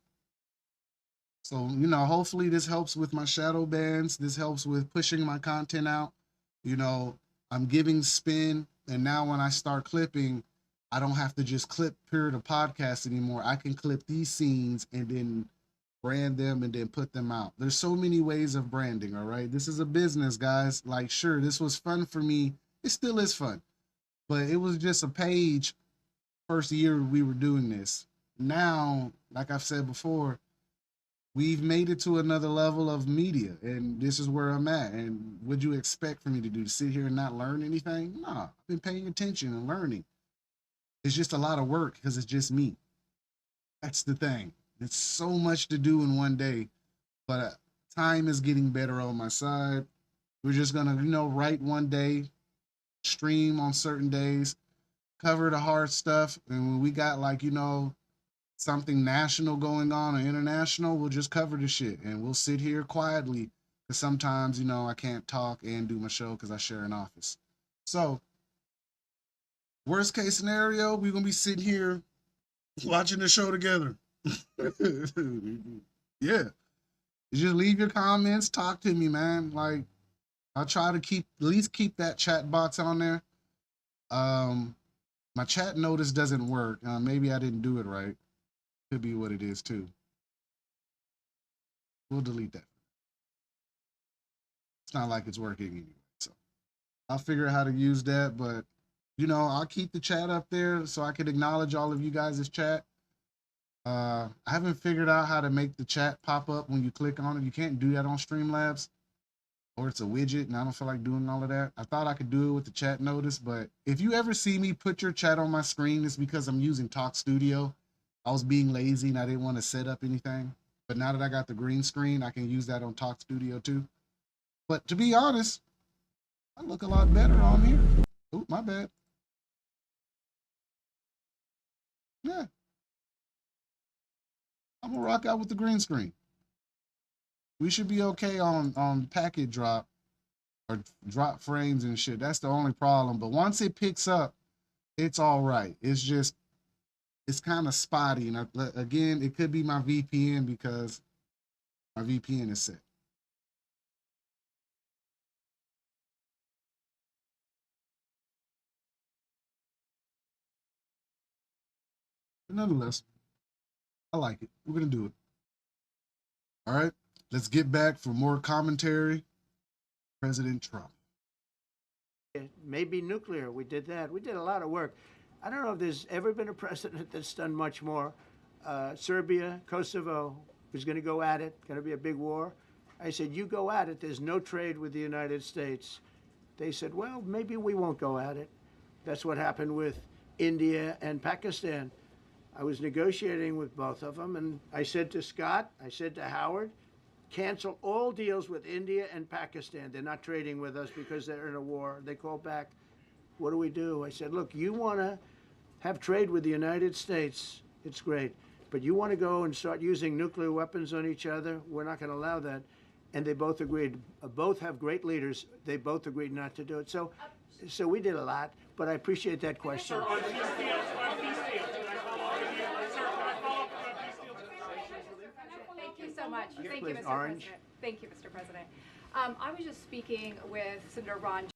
So, hopefully this helps with my shadow bans. This helps with pushing my content out. I'm giving spin. And now when I start clipping, I don't have to just clip period of podcast anymore. I can clip these scenes and then brand them and then put them out. There's so many ways of branding, all right? This is a business, guys. Like, sure, this was fun for me. It still is fun. But it was just a page first year we were doing this. Now, like I've said before, we've made it to another level of media, and this is where I'm at. And what you expect for me to do? To sit here and not learn anything? Nah, I've been paying attention and learning. It's just a lot of work because it's just me. That's the thing. It's so much to do in one day, but time is getting better on my side. We're just gonna, write one day, stream on certain days, cover the hard stuff, and when we got something national going on or international, we'll just cover the shit and we'll sit here quietly because sometimes I can't talk and do my show because I share an office. So worst case scenario, we're gonna be sitting here watching the show together. Yeah. Just leave your comments, talk to me, man. Like I'll try to at least keep that chat box on there. My chat notice doesn't work. Maybe I didn't do it right. Could be what it is too. We'll delete that. It's not like it's working anyway. So I'll figure out how to use that. But, you know, I'll keep the chat up there so I can acknowledge all of you guys' chat. I haven't figured out how to make the chat pop up when you click on it. You can't do that on Streamlabs, or it's a widget, and I don't feel like doing all of that. I thought I could do it with the chat notice, but if you ever see me put your chat on my screen, it's because I'm using Talk Studio. I was being lazy and I didn't want to set up anything. But now that I got the green screen, I can use that on Talk Studio too. But to be honest, I look a lot better on here. Oh, my bad. Yeah, I'm gonna rock out with the green screen. We should be okay on packet drop or drop frames and shit. That's the only problem. But once it picks up, it's all right. It's just, it's kind of spotty. And again, it could be my VPN because my VPN is set. But nonetheless, I like it. We're going to do it. All right. Let's get back for more commentary. President Trump. Maybe nuclear. We did that. We did a lot of work. I don't know if there's ever been a president that's done much more. Serbia, Kosovo was going to go at it, going to be a big war. I said, you go at it. There's no trade with the United States. They said, well, maybe we won't go at it. That's what happened with India and Pakistan. I was negotiating with both of them, and I said to Scott, I said to Howard, cancel all deals with India and Pakistan. They're not trading with us because they're in a war. They called back, what do we do? I said, look, you want to have trade with the United States, it's great. But you want to go and start using nuclear weapons on each other? We're not going to allow that. And they both agreed. Both have great leaders. They both agreed not to do it. So we did a lot, but I appreciate that question. Sir, on peace deals, can I follow up with you? Sir, can I follow up on peace deals? Thank you so much. Yes, Thank please. you, Mr. Orange. President. Thank you, Mr. President. I was just speaking with Senator Ron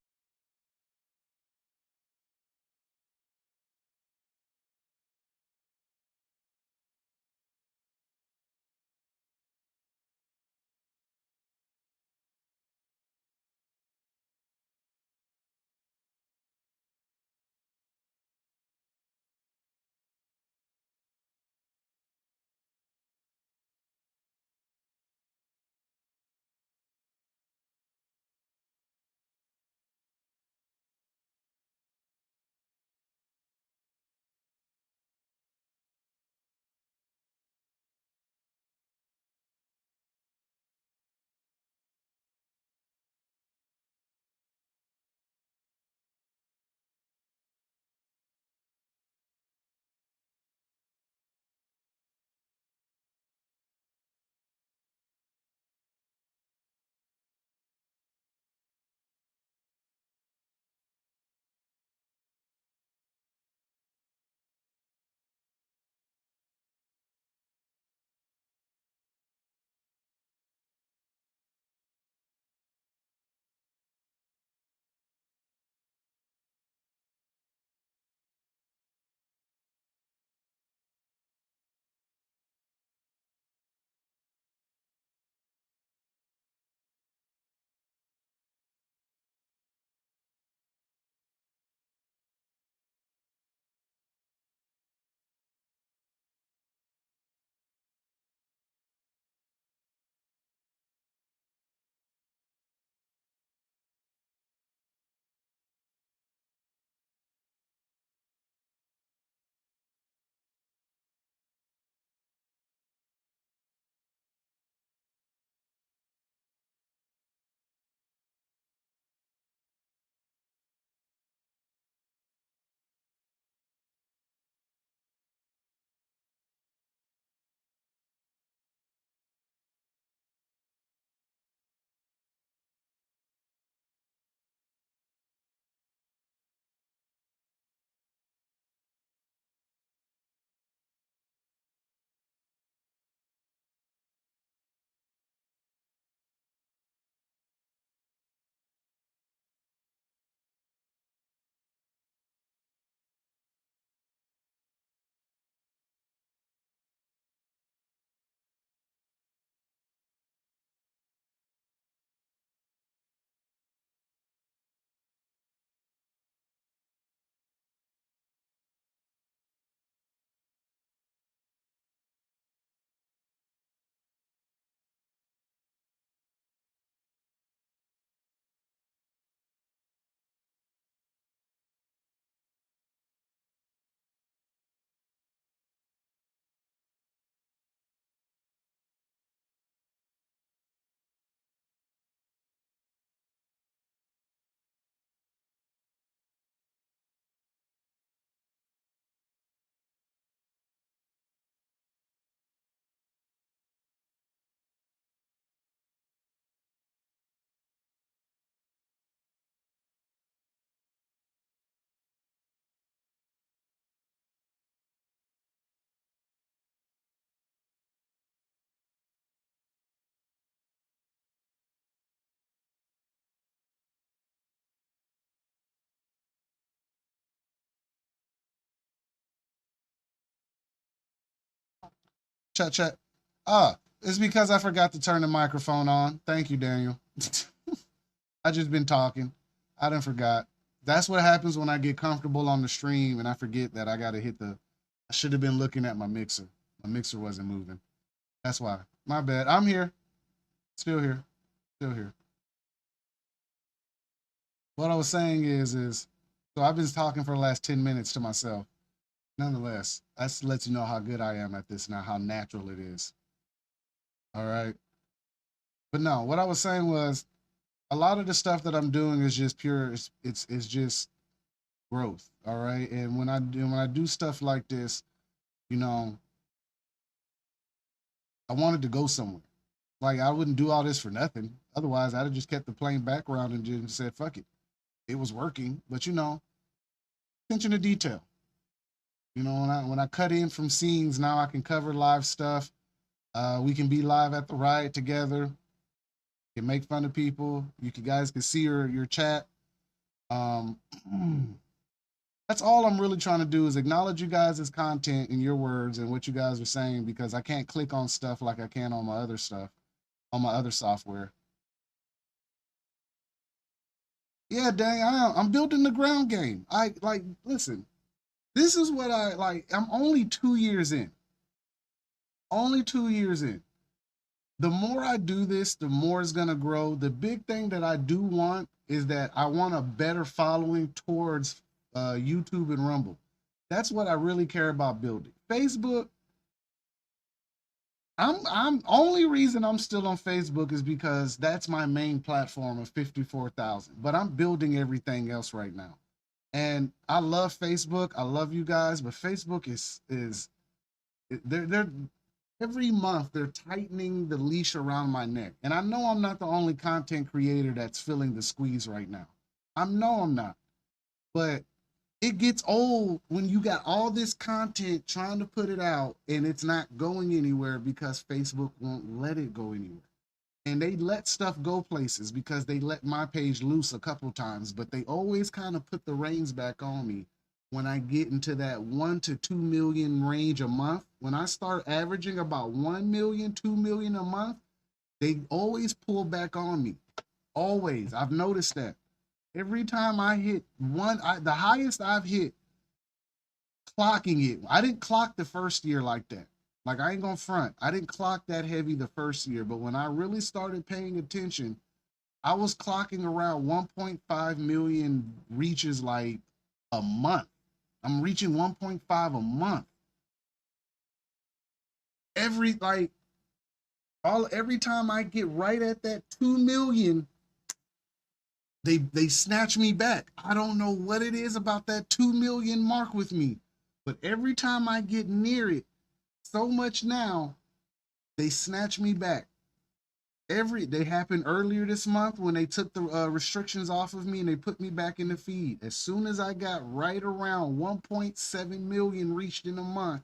Chat, chat. Ah, it's because I forgot to turn the microphone on. Thank you, Daniel. I just been talking. I done forgot. That's what happens when I get comfortable on the stream and I forget that I gotta hit the. I should have been looking at my mixer. My mixer wasn't moving. That's why. My bad. I'm here. Still here. Still here. What I was saying is so I've been talking for the last 10 minutes to myself. Nonetheless, that lets you know how good I am at this now, how natural it is. All right. But no, what I was saying was a lot of the stuff that I'm doing is just pure. It's just growth. All right. And when I do stuff like this, you know, I wanted to go somewhere. Like I wouldn't do all this for nothing. Otherwise, I'd have just kept the plain background and just said, "Fuck it." It was working, but you know, attention to detail. You know, when I cut in from scenes, now I can cover live stuff. We can be live at the riot together. Can make fun of people. Guys can see your chat. Um, that's all I'm really trying to do is acknowledge you guys' content and your words and what you guys are saying because I can't click on stuff like I can on my other stuff, on my other software. Yeah, dang, I'm building the ground game. I like listen. This is what I like. I'm only 2 years in. Only 2 years in. The more I do this, the more it's gonna grow. The big thing that I do want is that I want a better following towards YouTube and Rumble. That's what I really care about building. Facebook, I'm only reason I'm still on Facebook is because that's my main platform of 54,000. But I'm building everything else right now. And I love Facebook. I love you guys, but Facebook is they're every month they're tightening the leash around my neck. And I know I'm not the only content creator that's feeling the squeeze right now. I know I'm not. But it gets old when you got all this content trying to put it out and it's not going anywhere because Facebook won't let it go anywhere. And they let stuff go places because they let my page loose a couple times, but they always kind of put the reins back on me when I get into that 1 to 2 million range a month. When I start averaging about 1 million, 2 million a month, they always pull back on me. Always. I've noticed that. Every time I hit the highest I've hit clocking it. I didn't clock the first year like that. Like I ain't gonna front. I didn't clock that heavy the first year, but when I really started paying attention, I was clocking around 1.5 million reaches like a month. I'm reaching 1.5 a month. Every time I get right at that 2 million, they snatch me back. I don't know what it is about that 2 million mark with me, but every time I get near it, so much now, they snatch me back. They happened earlier this month when they took the restrictions off of me and they put me back in the feed. As soon as I got right around 1.7 million reached in a month,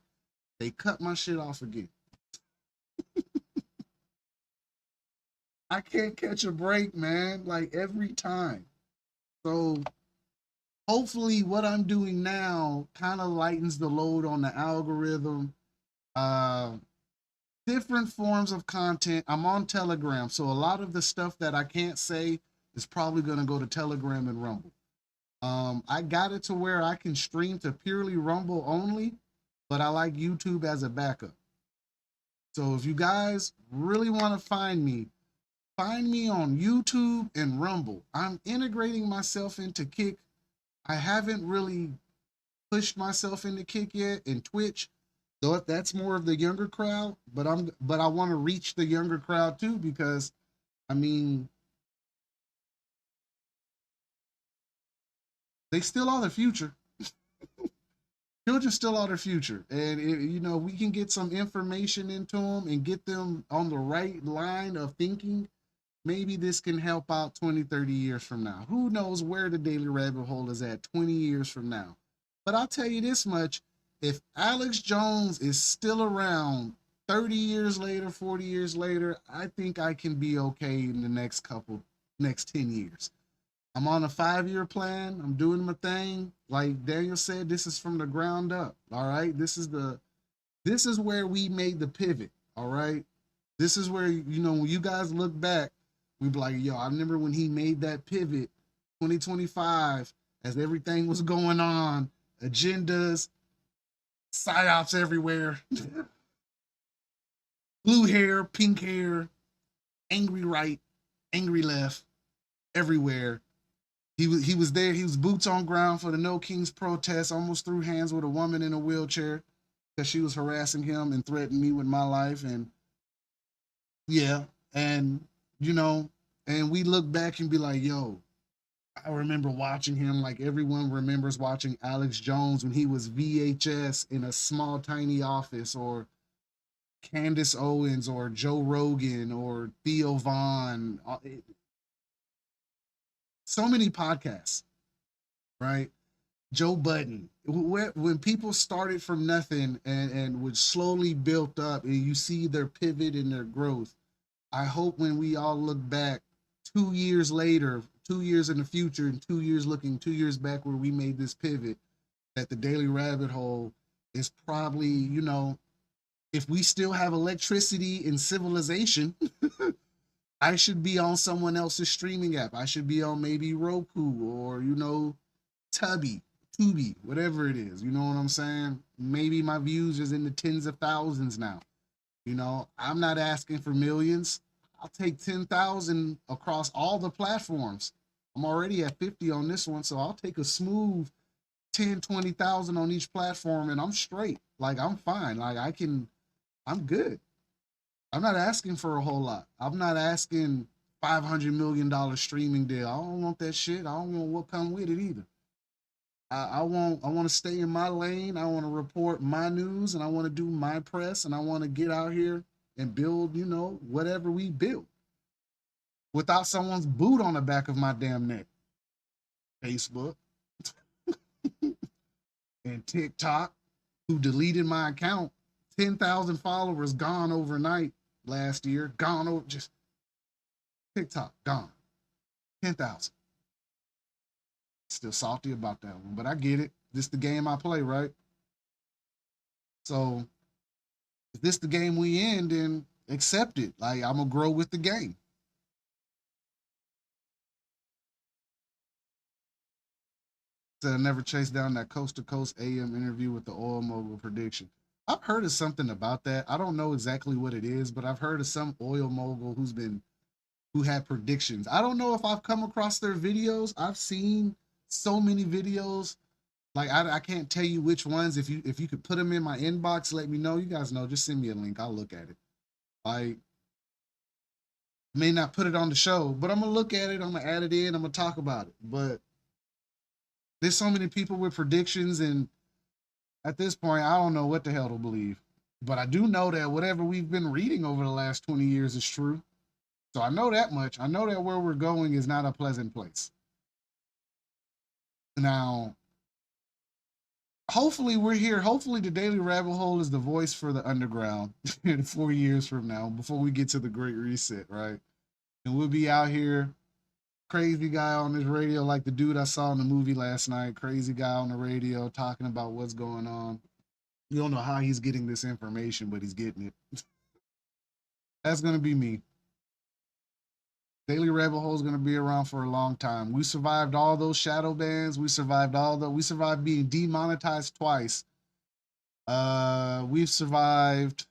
they cut my shit off again. I can't catch a break, man, like every time. So hopefully what I'm doing now kind of lightens the load on the algorithm. Different forms of content. I'm on Telegram, so a lot of the stuff that I can't say is probably going to go to Telegram and Rumble. I got it to where I can stream to purely Rumble only, but I like YouTube as a backup. So if you guys really want to find me on YouTube and Rumble. I'm integrating myself into Kick. I haven't really pushed myself into Kick yet, and Twitch. So that's more of the younger crowd, but I want to reach the younger crowd too because I mean they still are the future. Children still are the future, and we can get some information into them and get them on the right line of thinking. Maybe this can help out 20, 30 years from now. Who knows where the Daily Rabbit Hole is at 20 years from now? But I'll tell you this much. If Alex Jones is still around 30 years later, 40 years later, I think I can be okay in the next 10 years. I'm on a 5-year plan. I'm doing my thing. Like Daniel said, this is from the ground up. All right. This is the This is where we made the pivot. All right. This is where, when you guys look back, we be like, yo, I remember when he made that pivot 2025 as everything was going on, agendas, psyops everywhere, blue hair, pink hair, angry right, angry left, everywhere. He was there. He was boots on ground for the No Kings protest. Almost threw hands with a woman in a wheelchair because she was harassing him and threatened me with my life. And yeah, and you know, and we look back and be like, yo, I remember watching him like everyone remembers watching Alex Jones when he was VHS in a small, tiny office, or Candace Owens, or Joe Rogan, or Theo Vaughn. So many podcasts, right? Joe Budden. When people started from nothing and would slowly built up, and you see their pivot and their growth. I hope when we all look back 2 years later, 2 years in the future, and 2 years looking 2 years back where we made this pivot, that the Daily Rabbit Hole is probably, if we still have electricity and civilization, I should be on someone else's streaming app. I should be on maybe Roku or, Tubi, whatever it is. You know what I'm saying? Maybe my views is in the tens of thousands now. I'm not asking for millions. I'll take 10,000 across all the platforms. I'm already at 50 on this one, so I'll take a smooth 10, 20,000 on each platform and I'm straight. Like, I'm fine. Like, I'm good. I'm not asking for a whole lot. I'm not asking $500 million streaming deal. I don't want that shit. I don't want what come with it either. I want to stay in my lane. I want to report my news and I want to do my press and I want to get out here and build, whatever we build without someone's boot on the back of my damn neck. Facebook and TikTok, who deleted my account. 10,000 followers gone overnight last year. Gone over, just TikTok, gone. 10,000. Still salty about that one, but I get it. This the game I play, right? So if this the game we in, then accept it. Like, I'm gonna grow with the game. Said I never chased down that coast to coast AM interview with the oil mogul prediction. I've heard of something about that. I don't know exactly what it is, but I've heard of some oil mogul who had predictions. I don't know if I've come across their videos. I've seen so many videos. Like, I can't tell you which ones. If you could put them in my inbox, let me know. You guys know. Just send me a link. I'll look at it. Like, may not put it on the show, but I'm gonna look at it. I'm gonna add it in. I'm gonna talk about it. But there's so many people with predictions, and at this point, I don't know what the hell to believe. But I do know that whatever we've been reading over the last 20 years is true. So I know that much. I know that where we're going is not a pleasant place. Now, hopefully we're here. Hopefully the Daily Rabbit Hole is the voice for the underground in 4 years from now, before we get to the Great Reset, right? And we'll be out here, crazy guy on this radio, like the dude I saw in the movie last night, crazy guy on the radio talking about what's going on. You don't know how he's getting this information, but he's getting it. That's going to be me. Daily Rabbit Hole is going to be around for a long time. We survived all those shadow bans. We survived being demonetized twice. We've survived.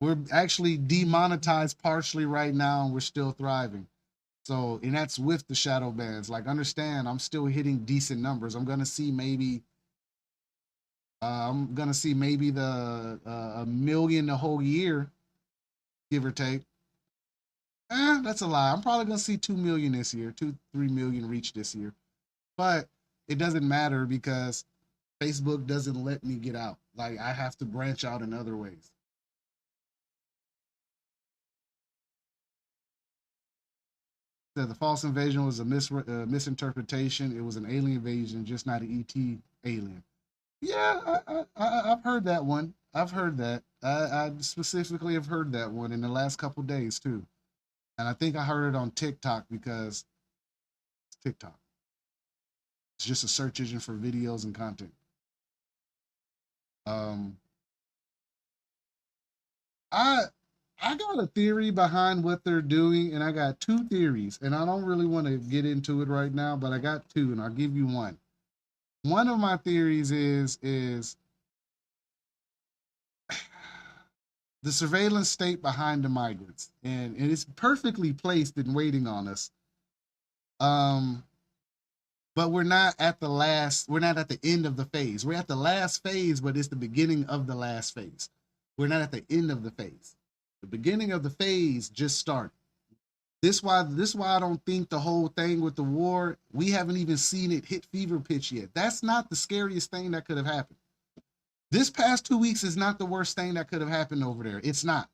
We're actually demonetized partially right now, and we're still thriving. So, and that's with the shadow bans. Like, understand, I'm still hitting decent numbers. I'm gonna see maybe the a million the whole year, give or take. That's a lie. I'm probably gonna see 2 million this year, 3 million reach this year. But it doesn't matter because Facebook doesn't let me get out. Like, I have to branch out in other ways. That the false invasion was a misinterpretation. It was an alien invasion, just not an ET alien. Yeah, I've heard that one. I've heard that. I specifically have heard that one in the last couple days too, and I think I heard it on TikTok because it's TikTok. It's just a search engine for videos and content. Um, I got a theory behind what they're doing, and I got two theories, and I don't really want to get into it right now, but I got two, and I'll give you one. One of my theories is the surveillance state behind the migrants, and it's perfectly placed and waiting on us. Um, but we're not at the last. We're not at the end of the phase. We're at the last phase, but it's the beginning of the last phase. We're not at the end of the phase. The beginning of the phase just started. This why I don't think the whole thing with the war, we haven't even seen it hit fever pitch yet. That's not the scariest thing that could have happened. This past 2 weeks is not the worst thing that could have happened over there. It's not.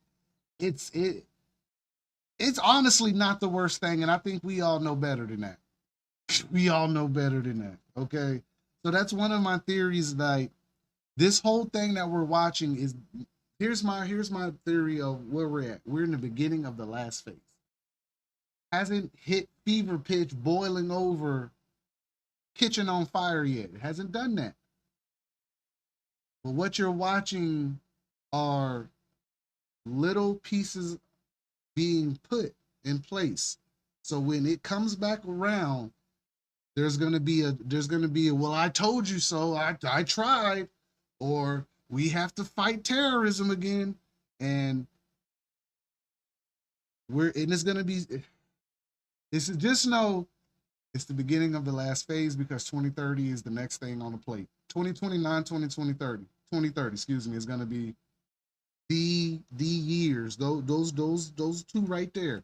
It it's honestly not the worst thing, and I think we all know better than that. We all know better than that. Okay. So that's one of my theories. Like, this whole thing that we're watching is, here's my theory of where we're at. We're in the beginning of the last phase. Hasn't hit fever pitch, boiling over, kitchen on fire yet. It hasn't done that. But what you're watching are little pieces being put in place. So when it comes back around, there's gonna be a well, I told you so. I tried, or we have to fight terrorism again, and it's gonna be. This is just know it's the beginning of the last phase, because 2030 is the next thing on the plate. 2029, 2030, excuse me, is gonna be the years. Those two right there.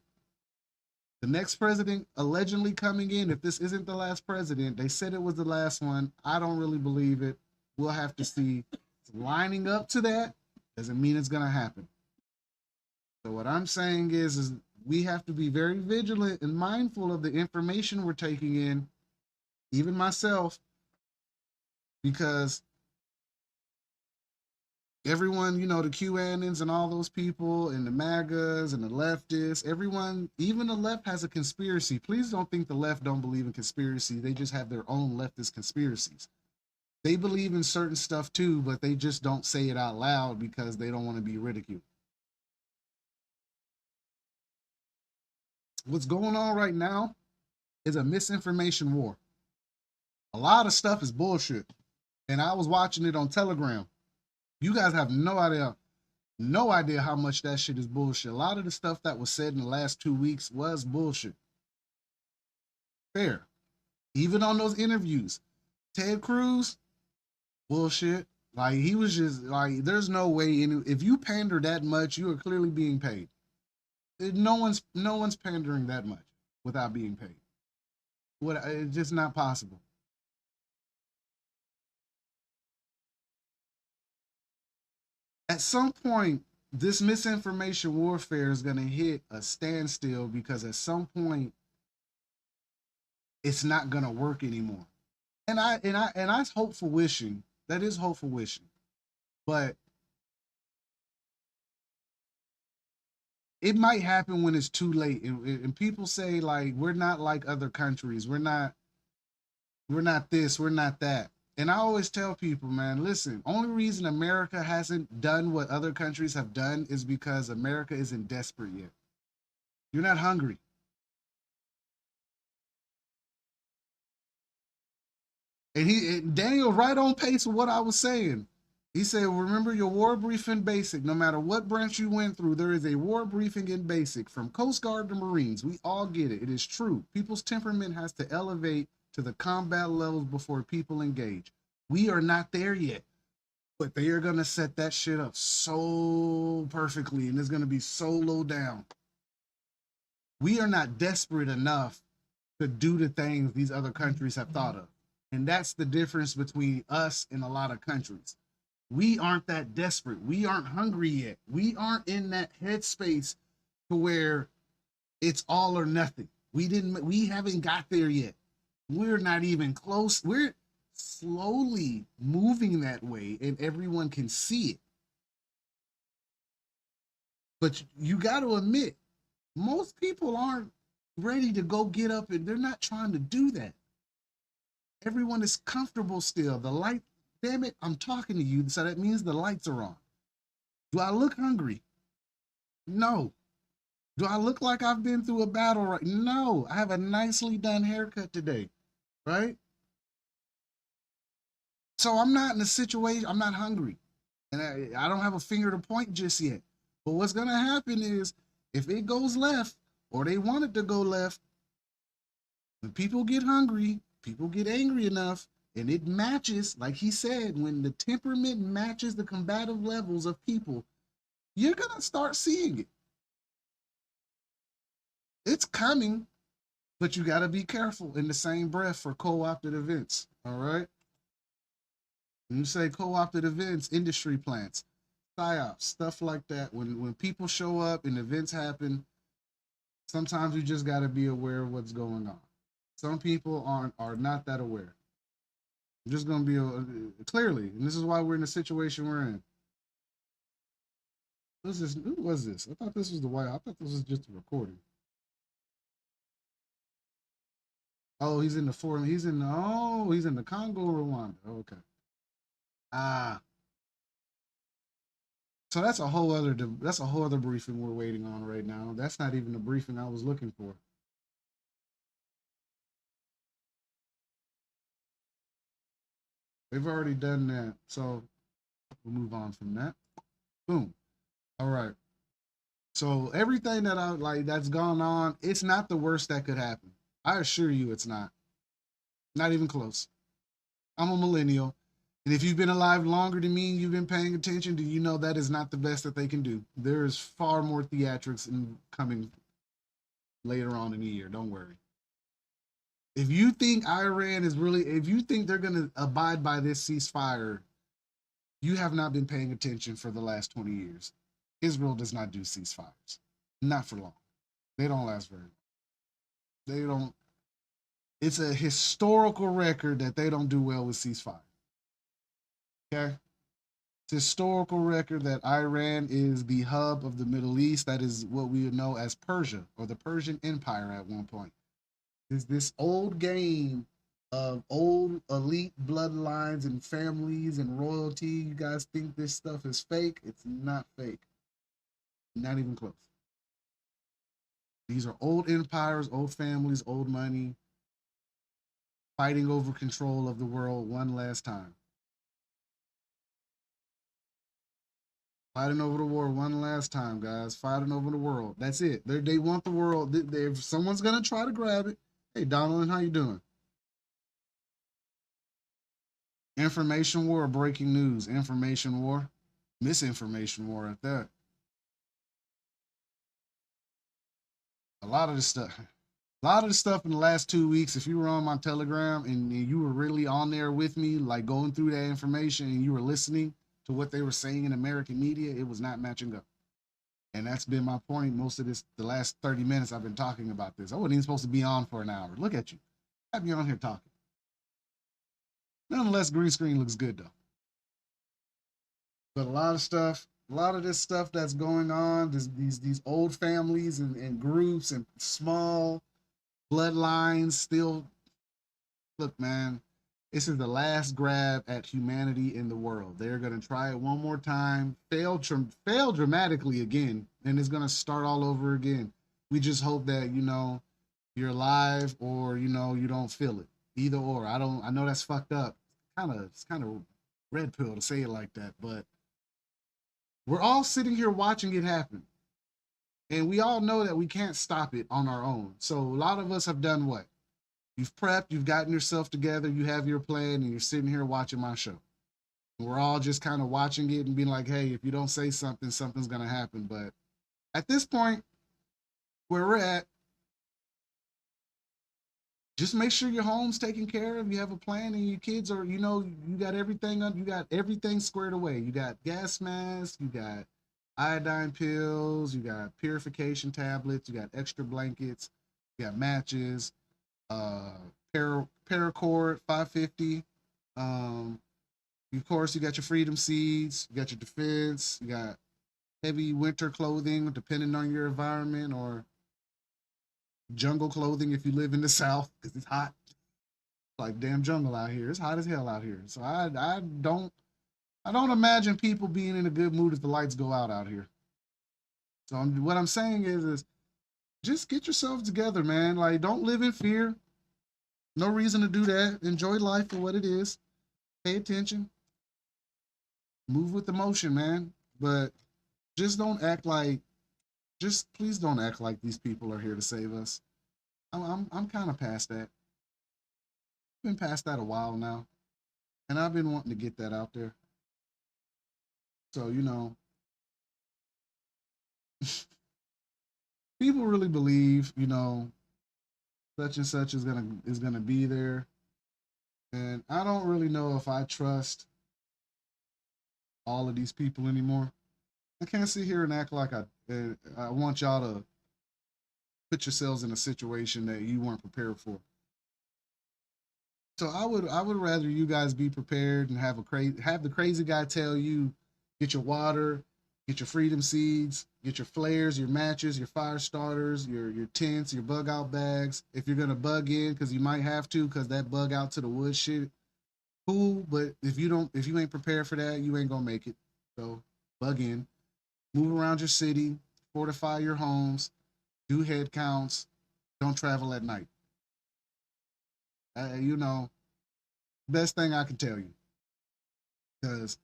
The next president allegedly coming in, if this isn't the last president, they said it was the last one. I don't really believe it. We'll have to see. It's lining up to that doesn't mean it's gonna happen. So what I'm saying is we have to be very vigilant and mindful of the information we're taking in, even myself, because everyone, the QAnons and all those people and the MAGAs and the leftists, everyone, even the left has a conspiracy. Please don't think the left don't believe in conspiracy. They just have their own leftist conspiracies. They believe in certain stuff too, but they just don't say it out loud because they don't want to be ridiculed. What's going on right now is a misinformation war. A lot of stuff is bullshit. And I was watching it on Telegram. You guys have no idea how much that shit is bullshit. A lot of the stuff that was said in the last 2 weeks was bullshit. Fair. Even on those interviews. Ted Cruz, bullshit. Like, he was just like, there's no way if you pander that much, you are clearly being paid. No one's pandering that much without being paid. It's just not possible. At some point, this misinformation warfare is going to hit a standstill, because at some point it's not going to work anymore. And that's hopeful wishing. That is hopeful wishing. But it might happen when it's too late. And people say, like, we're not like other countries. We're not this, we're not that. And I always tell people, man, listen, only reason America hasn't done what other countries have done is because America isn't desperate yet. You're not hungry. And Daniel, right on pace with what I was saying. He said, remember your war briefing basic. No matter what branch you went through, there is a war briefing in basic, from Coast Guard to Marines. We all get it. It is true. People's temperament has to elevate to the combat levels before people engage. We are not there yet, but they are going to set that shit up so perfectly, and it's going to be so low down. We are not desperate enough to do the things these other countries have thought of. And that's the difference between us and a lot of countries. We aren't that desperate. We aren't hungry yet. We aren't in that headspace to where it's all or nothing. We haven't got there yet. We're not even close. We're slowly moving that way, and everyone can see it. But you got to admit, most people aren't ready to go get up, and they're not trying to do that. Everyone is comfortable still. The light, damn it, I'm talking to you, so that means the lights are on. Do I look hungry? No. Do I look like I've been through a battle right? No. I have a nicely done haircut today, right? So I'm not in a situation, I'm not hungry. And I don't have a finger to point just yet. But what's going to happen is if it goes left or they want it to go left, when people get hungry, people get angry enough, and it matches, like he said, when the temperament matches the combative levels of people, you're going to start seeing it. It's coming, but you got to be careful in the same breath for co-opted events. All right. When you say co-opted events, industry plants, psyops, stuff like that. When people show up and events happen, sometimes you just got to be aware of what's going on. Some people are not that aware. I'm just gonna be clearly, and this is why we're in the situation we're in. Who's this? Who was this? I thought this was the white. I thought this was just a recording. Oh, he's in the forum. He's in the. Oh, he's in the Congo, Rwanda. Okay. Ah. So that's a whole other. That's a whole other briefing we're waiting on right now. That's not even the briefing I was looking for. They've already done that, so we'll move on from that. Boom. All right. So everything that I like that's gone on, it's not the worst that could happen. I assure you, it's not. Not even close. I'm a millennial. And if you've been alive longer than me and you've been paying attention, do you know that is not the best that they can do? There is far more theatrics coming later on in the year. Don't worry. If you think Iran is really, if you think they're going to abide by this ceasefire, you have not been paying attention for the last 20 years. Israel does not do ceasefires. Not for long. They don't last very long. They don't. It's a historical record that they don't do well with ceasefire. Okay? It's a historical record that Iran is the hub of the Middle East. That is what we would know as Persia or the Persian Empire at one point. It's this old game of old elite bloodlines and families and royalty. You guys think this stuff is fake? It's not fake. Not even close. These are old empires, old families, old money, fighting over control of the world one last time. Fighting over the war one last time, guys. Fighting over the world. That's it. They want the world. If someone's gonna try to grab it, hey, Donald, how you doing? Information war or breaking news? Information war, misinformation war at that. A lot of this stuff. A lot of the stuff in the last 2 weeks, if you were on my Telegram and you were really on there with me, like going through that information and you were listening to what they were saying in American media, it was not matching up. And that's been my point most of this, the last 30 minutes I've been talking about this. I wasn't even supposed to be on for an hour. Look at you. Have me on here talking. Nonetheless, green screen looks good though. But a lot of stuff, a lot of this stuff that's going on, these old families and groups and small bloodlines still look, man, this is the last grab at humanity in the world. They're going to try it one more time, fail dramatically again, and it's going to start all over again. We just hope that, you're alive or, you don't feel it. Either or. I know that's fucked up. It's kind of red pill to say it like that, but we're all sitting here watching it happen. And we all know that we can't stop it on our own. So a lot of us have done what? You've prepped, you've gotten yourself together, you have your plan, and you're sitting here watching my show. We're all just kind of watching it and being like, hey, if you don't say something, something's going to happen. But at this point, where we're at, just make sure your home's taken care of. You have a plan, and your kids are, you got everything squared away. You got gas masks, you got iodine pills, you got purification tablets, you got extra blankets, you got matches, paracord 550. Of course, you got your freedom seeds, you got your defense, you got heavy winter clothing, depending on your environment, or jungle clothing if you live in the South, because it's hot. Like damn jungle out here. It's hot as hell out here. So I don't imagine people being in a good mood if the lights go out here. So what I'm saying is just get yourself together, man. Like, don't live in fear. No reason to do that. Enjoy life for what it is. Pay attention. Move with emotion, man. But just don't act like, just please don't act like these people are here to save us. I'm kind of past that. Been past that a while now, and I've been wanting to get that out there. So people really believe such and such is gonna be there, and I don't really know if I trust all of these people anymore. I can't sit here and act like I want y'all to put yourselves in a situation that you weren't prepared for. So I would rather you guys be prepared and have the crazy guy tell you, get your water, get your freedom seeds, get your flares, your matches, your fire starters, your tents, your bug out bags. If you're gonna bug in, because you might have to, because that bug out to the woods shit, cool. But if you ain't prepared for that, you ain't gonna make it. So bug in, move around your city, fortify your homes, do head counts, don't travel at night. You know, best thing I can tell you, because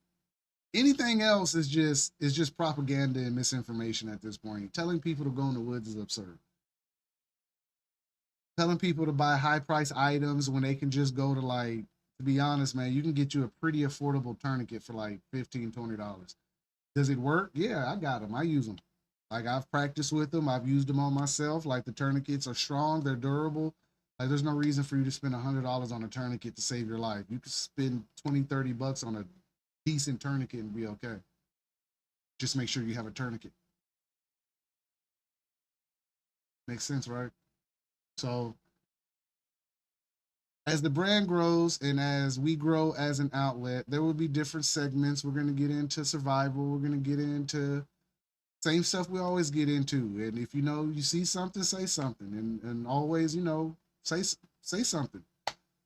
anything else is just propaganda and misinformation at this point. Telling people to go in the woods is absurd. Telling people to buy high price items when they can just go to, like, to be honest, man, you can get you a pretty affordable tourniquet for like $15-$20. Does it work? Yeah, I got them. I use them. Like, I've practiced with them. I've used them on myself. Like, the tourniquets are strong. They're durable. Like, there's no reason for you to spend $100 on a tourniquet to save your life. You could spend 20-30 bucks on a decent tourniquet and be okay. Just make sure you have a tourniquet. Makes sense, right? So as the brand grows and as we grow as an outlet, there will be different segments. We're going to get into survival. We're going to get into same stuff we always get into. And if you see something, say something. And always, say something.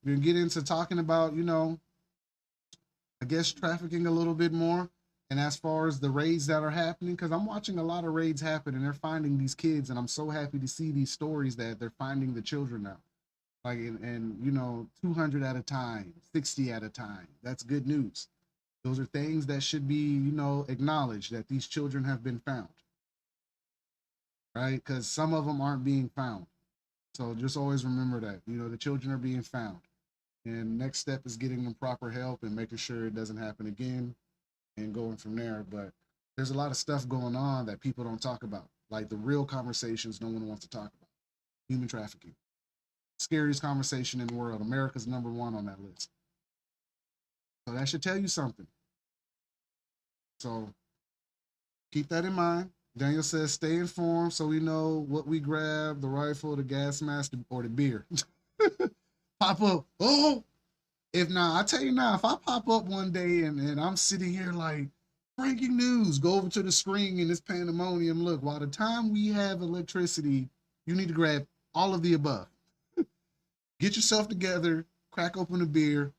We're going to get into talking about, I guess, trafficking a little bit more. And as far as the raids that are happening, because I'm watching a lot of raids happen and they're finding these kids, and I'm so happy to see these stories that they're finding the children now. Like, and 200 at a time, 60 at a time. That's good news. Those are things that should be, acknowledged, that these children have been found, right? Because some of them aren't being found. So just always remember that, the children are being found. And next step is getting them proper help and making sure it doesn't happen again and going from there. But there's a lot of stuff going on that people don't talk about, like the real conversations no one wants to talk about. Human trafficking. Scariest conversation in the world. America's number one on that list. So that should tell you something. So keep that in mind. Daniel says, stay informed so we know what we grab, the rifle, the gas mask, or the beer. Pop up. Oh, if not, I tell you now, if I pop up one day and I'm sitting here like, breaking news, go over to the screen in this pandemonium. Look, while the time we have electricity, you need to grab all of the above. Get yourself together, crack open a beer.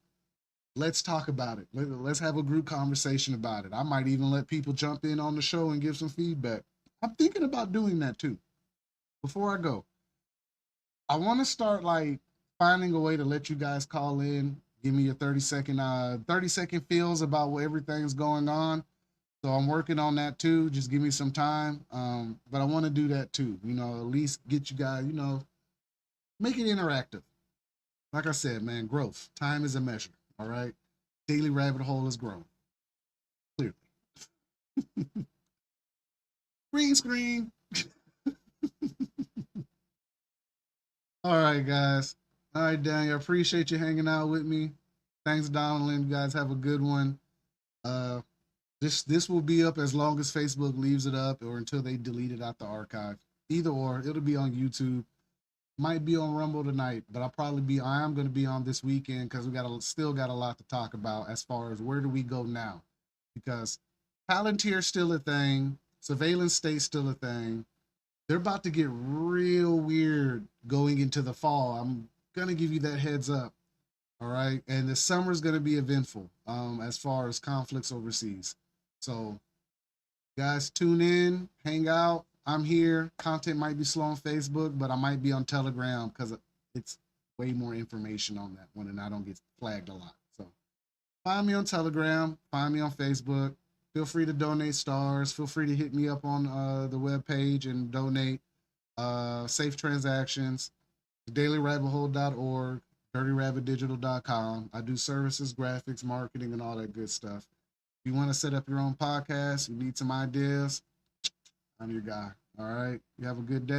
Let's talk about it. Let's have a group conversation about it. I might even let people jump in on the show and give some feedback. I'm thinking about doing that too. Before I go, I want to start like finding a way to let you guys call in, give me your 30-second feels about what everything's going on. So I'm working on that too. Just give me some time. But I want to do that too. At least get you guys, make it interactive. Like I said, man, growth. Time is a measure. All right. Daily rabbit hole has grown. Clearly. Green screen. All right, guys. All right, Daniel. I appreciate you hanging out with me. Thanks, Donald. You guys have a good one. Uh, this will be up as long as Facebook leaves it up or until they delete it out the archive. Either or, it'll be on YouTube. Might be on Rumble tonight, but I am going to be on this weekend because still got a lot to talk about as far as where do we go now, because Palantir's still a thing, surveillance state's still a thing. They're about to get real weird going into the fall. I'm gonna give you that heads up. All right, and the summer's gonna be eventful as far as conflicts overseas. So guys, tune in, hang out, I'm here. Content might be slow on Facebook, but I might be on Telegram because it's way more information on that one, and I don't get flagged a lot. So find me on Telegram. Find me on Facebook. Feel free to donate stars. Feel free to hit me up on the webpage and donate. Safe transactions. DailyRabbitHole.org. DirtyRabbitDigital.com. I do services, graphics, marketing, and all that good stuff. If you want to set up your own podcast, you need some ideas, I'm your guy. All right. You have a good day.